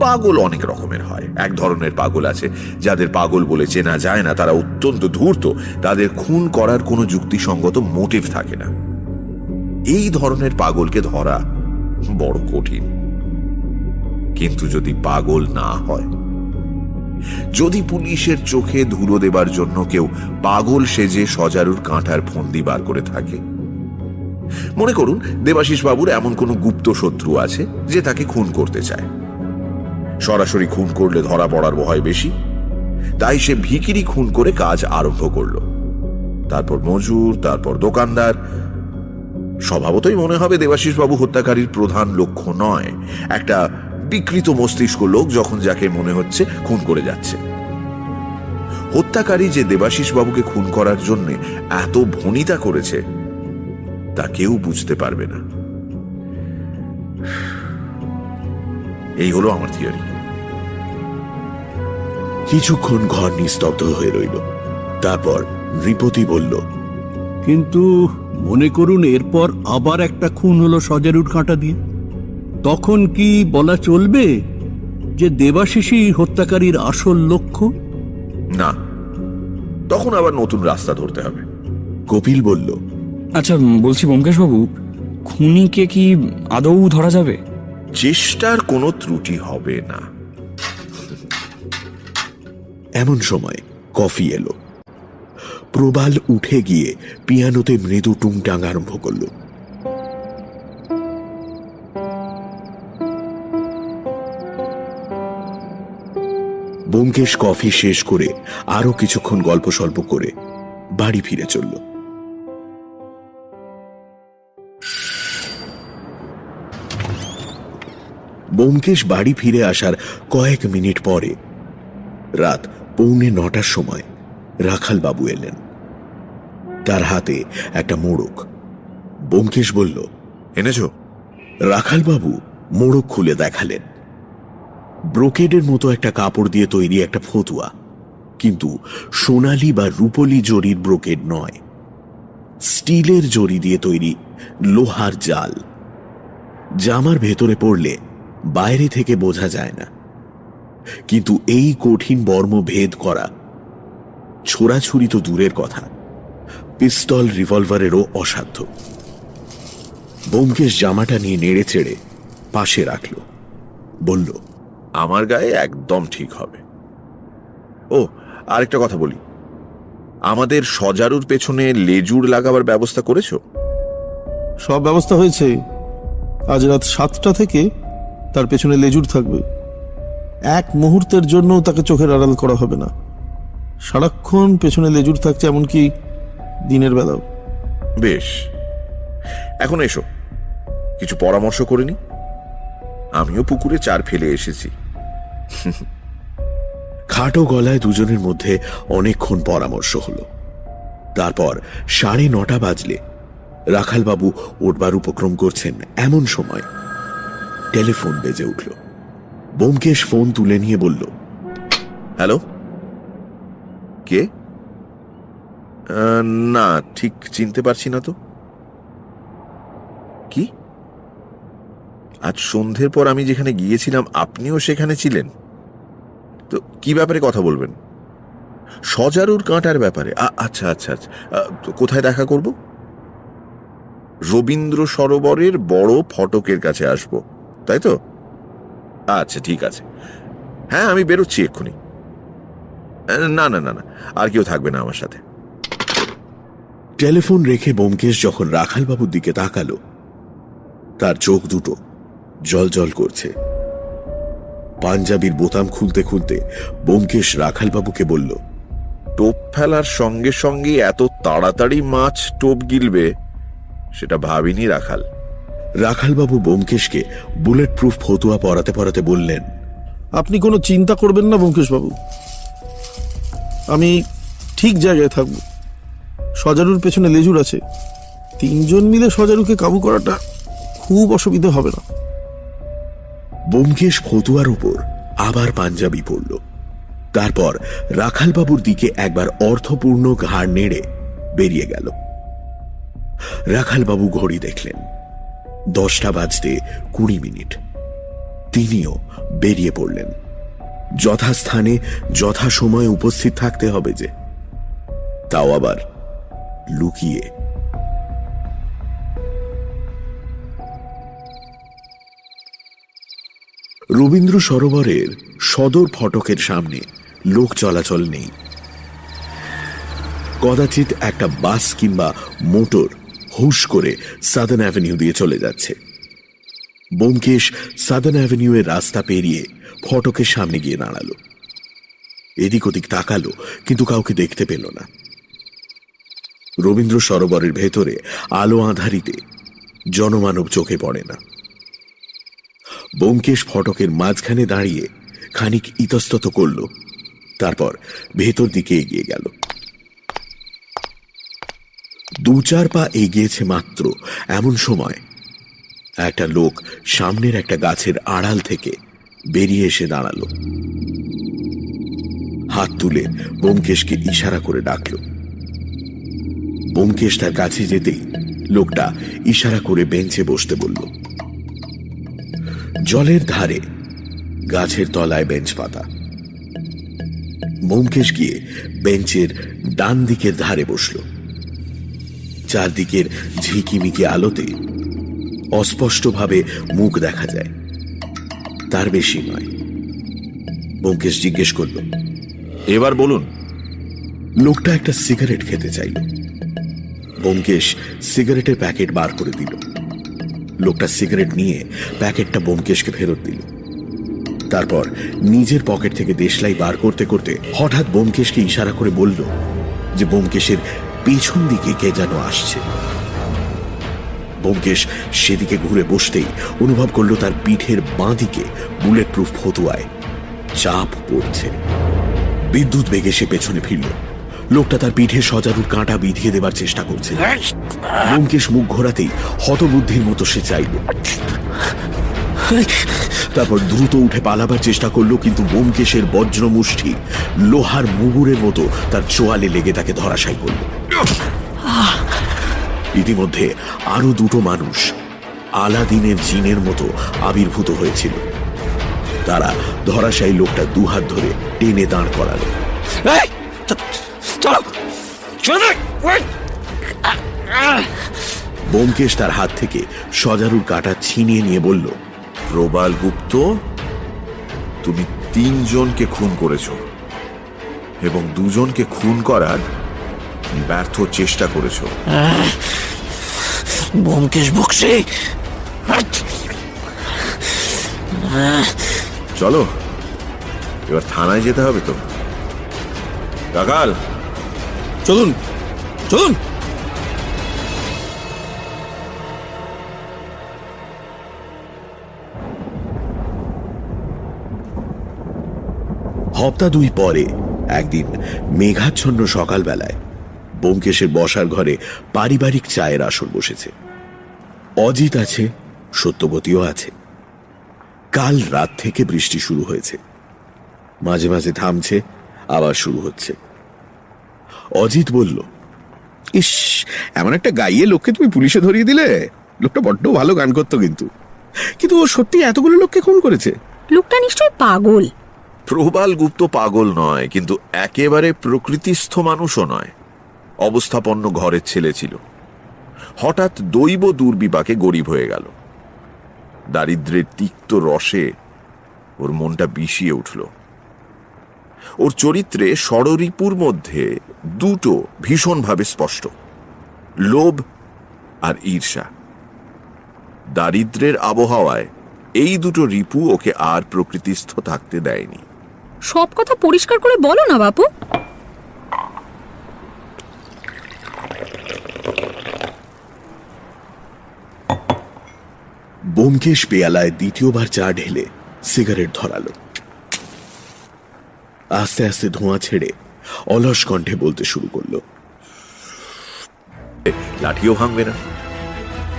পাগল অনেক রকমের হয়। এক ধরনের পাগল আছে যাদের পাগল বলে চেনা যায় না, তারা অত্যন্ত ধূর্ত, তাদের খুন করার কোনো যুক্তিসঙ্গত মোটিভ থাকে না। এই ধরনের পাগলকে ধরা বড় কঠিন। কিন্তু যদি পাগল না হয়, যদি পুলিশের চোখে ধুলো দেবার জন্য কেউ পাগল সেজে সজারুর কাঁটার ফন্দি বার করে থাকে, মনে করুন দেবাশিস বাবুর এমন কোনো গুপ্ত শত্রু আছে যে তাকে খুন করতে চায়। সরাসরি খুন করলে ধরা পড়ার ভয় বেশি, তাই সে ভিখিরি খুন করে কাজ আরম্ভ করলো। তারপর মজুর, তারপর দোকানদার। স্বভাবতই মনে হবে দেবাশিস বাবু হত্যাকারীর প্রধান লক্ষ্য নয়, একটা বিকৃত মস্তিষ্ক লোক যখন যাকে মনে হচ্ছে খুন করে যাচ্ছে। হত্যাকারী যে দেবাশিস বাবুকে খুন করার জন্য এত ভনিতা করেছে তা কেউ বুঝতে পারবে না। এই হলো আমার থিওরি। কিছুক্ষণ ঘর নিস্তব্ধ হয়ে রইল। তারপর নৃপতি বলল, কিন্তু মনে করুন এরপর আবার একটা খুন হলো সজারুর কাঁটা দিয়ে, তখন কি বলা চলবে যে দেবাশিসই হত্যাকারীর আসল লক্ষ্য? না, তখন আবার নতুন রাস্তা ধরতে হবে। কপিল বলল, আচ্ছা বলছি ব্যোমকেশবাবু, খুনিকে কি আদৌ ধরা যাবে? চেষ্টার কোনো ত্রুটি হবে না। এমন সময় কফি এলো। প্রবাল উঠে গিয়ে পিয়ানোতে মৃদু টুংটাং আরম্ভ করল। ব্যোমকেশ কফি শেষ করে আরো কিছুক্ষণ গল্প সল্প করে বাড়ি ফিরে চলল। ব্যোমকেশ বাড়ি ফিরে আসার কয়েক মিনিট পরে রাত 8:45 সময় রাখাল বাবু এলেন। তার হাতে একটা মোড়ক। ব্যোমকেশ বলল, এনেছো? রাখাল বাবু মোড়ক খুলে দেখালেন। ব্রোকেডের মতো একটা কাপড় দিয়ে তৈরি একটা ফতুয়া, কিন্তু সোনালী বা রূপলি জরির ব্রোকেড নয়, স্টিলের জরি দিয়ে তৈরি লোহার জাল। জামার ভেতরে পড়লে বাইরে থেকে বোঝা যায় না, কিন্তু এই কঠিন বর্ম ভেদ করা, ছোড়াছুরি তো দূরের কথা, পিস্তল রিভলভারেরও অসাধ্য। ব্যোমকেশ জামাটা নিয়ে নেড়ে চেড়ে পাশে রাখল, বলল, আমার গায়ে একদম ঠিক হবে। ও, আরেকটা কথা বলি, আমাদের সজারুর পেছনে লেজুর লাগাবার ব্যবস্থা করেছো? সব ব্যবস্থা হয়েছে। আজ রাত 7টা থেকে তার পেছনে লেজুর থাকবে। এক মুহূর্তের জন্য তাকে চোখের আড়াল করা হবে না। সারাক্ষণ পেছনে লেজুর থাকছে, এমনকি দিনের বেলাও। বেশ, এখন এসো কিছু পরামর্শ করে নি। আমিও পুকুরে চার ফেলে এসেছি। খাটো গলায় দুজনের মধ্যে অনেকক্ষণ পরামর্শ হলো। তারপর 9:30 বাজলে রাখালবাবু উঠবার উপক্রম করছেন, এমন সময় টেলিফোন বেজে উঠল। ব্যোমকেশ ফোন তুলে নিয়ে বলল, হ্যালো, কে? না, ঠিক চিনতে পারছি না তো। কি? আজ সন্ধ্যের পর আমি যেখানে গিয়েছিলাম আপনিও সেখানে ছিলেন? তো কি ব্যাপারে কথা বলবেন? সজারুর কাঁটার ব্যাপারে? আচ্ছা আচ্ছা আচ্ছা, কোথায় দেখা করব? রবীন্দ্র সরোবরের বড় ফটকের কাছে আসব, তাই তো? আচ্ছা ঠিক আছে, হ্যাঁ আমি বেরোচ্ছি এক্ষুনি। না না না না, আর কেউ থাকবে না আমার সাথে। টেলিফোন রেখে ব্যোমকেশ যখন রাখালবাবুর দিকে তাকালো, তার চোখ দুটো জল জল করছে। পাঞ্জাবির বোতাম খুলতে খুলতে ব্যোমকেশ রাখালবাবুকে বলল, টোপ ফেলার সঙ্গে সঙ্গে এত তাড়াতাড়ি মাছ টোপ গিলবে সেটা ভাবিনি রাখাল। রাখালবাবু ব্যোমকেশকে বুলেট প্রুফ ফতুয়া পরাতে পরাতে বললেন, আপনি কোনো চিন্তা করবেন না ব্যোমকেশ বাবু, আমি ঠিক জায়গায় থাকব। সজারুর পেছনে লেজুর আছে। 3 জন মিলে সজারুকে কাবু করাটা খুব অসুবিধা হবে না। ব্যোমকেশ ফতুয়ার উপর আবার পাঞ্জাবি পরল। তারপর রাখালবাবুর দিকে একবার অর্থপূর্ণ ঘাড় নেড়ে বেরিয়ে গেল। রাখালবাবু ঘড়ি দেখলেন, 10টা বাজতে 20 মিনিট। তিনিও বেরিয়ে পড়লেন। যথাস্থানে যথাসময়ে উপস্থিত থাকতে হবে যে, তাও আবার লুকিয়ে। রবীন্দ্র সরোবরের সদর ফটকের সামনে লোক চলাচল নেই। কদাচিৎ একটা বাস কিংবা মোটর হুশ করে সাদার্ন অ্যাভিনিউ দিয়ে চলে যাচ্ছে। ব্যোমকেশ সাদার্ন অ্যাভিনিউ এর রাস্তা পেরিয়ে ফটকের সামনে গিয়ে দাঁড়ালো। এদিক ওদিক তাকালো, কিন্তু কাউকে দেখতে পেল না। রবীন্দ্র সরোবরের ভেতরে আলো আঁধারিতে জনমানব চোখে পড়ে না। ব্যোমকেশ ফটকের মাঝখানে দাঁড়িয়ে খানিক ইতস্তত করল, তারপর ভেতর দিকে এগিয়ে গেল। 2-4 পা এগিয়েছে মাত্র, এমন সময় একটা লোক সামনের একটা গাছের আড়াল থেকে বেরিয়ে এসে দাঁড়ালো। হাত তুলে ব্যোমকেশকে ইশারা করে ডাকল। ব্যোমকেশ তার কাছে যেতেই লোকটা ইশারা করে বেঞ্চে বসতে বলল। জলের ধারে গাছের তলায় বেঞ্চ পাতা। ব্যোমকেশ গিয়ে বেঞ্চের ডান দিকের ধারে বসল। চারদিকের ঝিকিমিকি আলোতে অস্পষ্টভাবে মুখ দেখা যায়, তার বেশি নয়। ব্যোমকেশ জিজ্ঞেস করল, এবার বলুন। লোকটা একটা সিগারেট খেতে চাইল। ব্যোমকেশ সিগারেটের প্যাকেট বার করে দিল। লোকটা সিগারেট নিয়ে প্যাকেটটা ব্যোমকেশকে ফেরত দিল। তারপর নিজের পকেট থেকে দেশলাই বার করতে করতে হঠাৎ ব্যোমকেশকে ইশারা করে বলল যে ব্যোমকেশের পেছন দিকে কে যেন আসছে। ব্যোমকেশ সেদিকে ঘুরে বসতেই অনুভব করল তার পিঠের বাঁ দিকে বুলেট প্রুফ ফতুয়ায় চাপ পড়ছে। বিদ্যুৎ বেগে সে পেছনে ফিরল। লোকটা তার পিঠে সজারুর কাঁটা বিধিয়ে দেবার চেষ্টা করছে। ব্যোমকেশ মুখ ঘোরাতেই হতবুদ্ধির মতো সে চাইল। তারপর দ্রুত উঠে পালাবার চেষ্টা করলো, কিন্তু ব্যোমকেশের বজ্র মুষ্টি লোহার মুগুরের মতো তার চোয়ালে লেগে তাকে ধরাশায়ী করল। ইতিমধ্যে আরো 2টো মানুষ আলাদিনের জিনের মতো আবির্ভূত হয়েছিল। তারা ধরাশায়ী লোকটা 2 হাত ধরে টেনে দাঁড় করালো। ব্যোমকেশ তার হাত থেকে সজারুর কাঁটা ছিনিয়ে নিয়ে বলল, প্রবাল গুপ্ত, তুমি 3 জনকে খুন করেছ এবং 2 জনকে খুন করার ব্যর্থ চেষ্টা করেছ। ব্যোমকেশ বক্সি, চলো এবার থানায় যেতে হবে তো। কাকাল, চলুন চলুন। হপ্তা 2 পরে একদিন মেঘাচ্ছন্ন সকালবেলায় ব্যোমকেশের বসার ঘরে পারিবারিক চায়ের আসর বসেছে। অজিত আছে, সত্যবতীও আছে। কাল রাত থেকে বৃষ্টি শুরু হয়েছে, মাঝে মাঝে থামছে, আবার শুরু হচ্ছে। অজিত বলল, ইস, এমন একটা গাইয়ে লোককে তুমি পুলিশে ধরিয়ে দিলে। লোকটা বড্ড ভালো গান করতো, কিন্তু ও সত্যি এতগুলো লোককে খুন করেছে? লোকটা নিশ্চয়ই পাগল। প্রবাল গুপ্ত পাগল নয়, কিন্তু একেবারে প্রকৃতিস্থ মানুষও নয়। অবস্থাপন্ন ঘরের ছেলে ছিল, হঠাৎ দৈব দুর্বিপাকে গরিব হয়ে গেল। দারিদ্র্যের তিক্ত রসে ওর মনটা বিষিয়ে উঠল। ওর চরিত্রে ষড়রিপুর মধ্যে 2টো ভীষণভাবে স্পষ্ট, লোভ আর ঈর্ষা। দারিদ্র্যের আবহাওয়ায় এই 2টো রিপু ওকে আর প্রকৃতিস্থ থাকতে দেয়নি। সব কথা পরিষ্কার করে বলো না বাপু। ব্যোমকেশ পেয়ালায় দ্বিতীয়বার চা ঢেলে সিগারেট ধরালো। আস্তে আস্তে ধোঁয়া ছেড়ে অলস কণ্ঠে বলতে শুরু করলো, লাঠিও ভাঙবে না,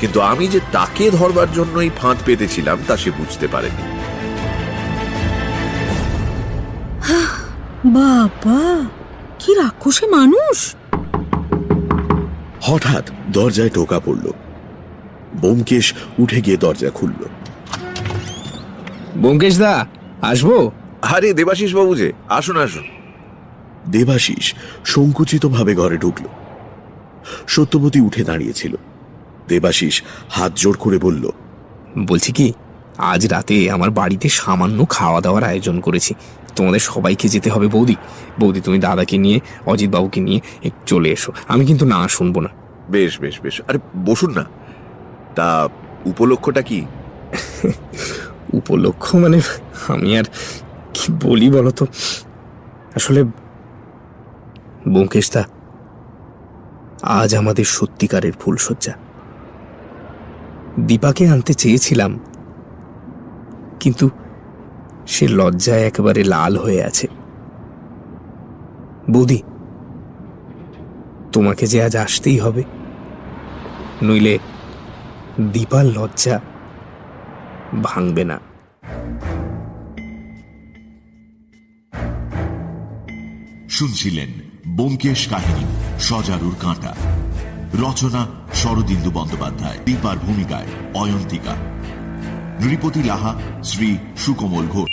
কিন্তু আমি যে তাকে ধরবার জন্যই ফাঁদ পেতেছিলাম তা সে বুঝতে পারেনি। বাবা, কি রাক্ষসী মানুষ! হঠাৎ দরজায় টোকা পড়ল। ব্যোমকেশ উঠে গিয়ে দরজা খুলল। ব্যোমকেশ দা, আসবো? আরে দেবাশিস বাবু যে, আসুন আসুন। দেবাশিস সংকুচিতভাবে ঘরে ঢুকল। সত্যবতী উঠে দাঁড়িয়েছিল। দেবাশিস হাত জোড় করে বলল, বলছি কি, আজ রাতে আমার বাড়িতে সামান্য খাওয়া দাওয়ার আয়োজন করেছি, তোমাদের সবাইকে যেতে হবে। বৌদি, বৌদি তুমি দাদাকে নিয়ে, অজিত বাবুকে নিয়ে একটু চলে এসো। আমি কিন্তু না শুনবো না। বেশ বেশ বেশ, আরে বসুন না। তা উপলক্ষটা কি? উপলক্ষ মানে আমি আর কি বলি বলো তো। আসলে ব্যোমকেশদা, আজ আমাদের সত্যিকারের ফুলশয্যা। দীপাকে আনতে চেয়েছিলাম, কিন্তু সে লজ্জায় একেবারে লাল হয়ে আছে। বৌদি, তোমাকে যে আজ আসতেই হবে, নইলে দীপার লজ্জা ভাঙবে না। শুনছিলেন ব্যোমকেশ কাহিনী সজারুর কাঁটা। রচনা শরদিন্দু বন্দ্যোপাধ্যায়, দীপার ভূমিকায় অয়ন্তিকা, নৃপতি লাহা, শ্রী সুকোমল ঘোষ।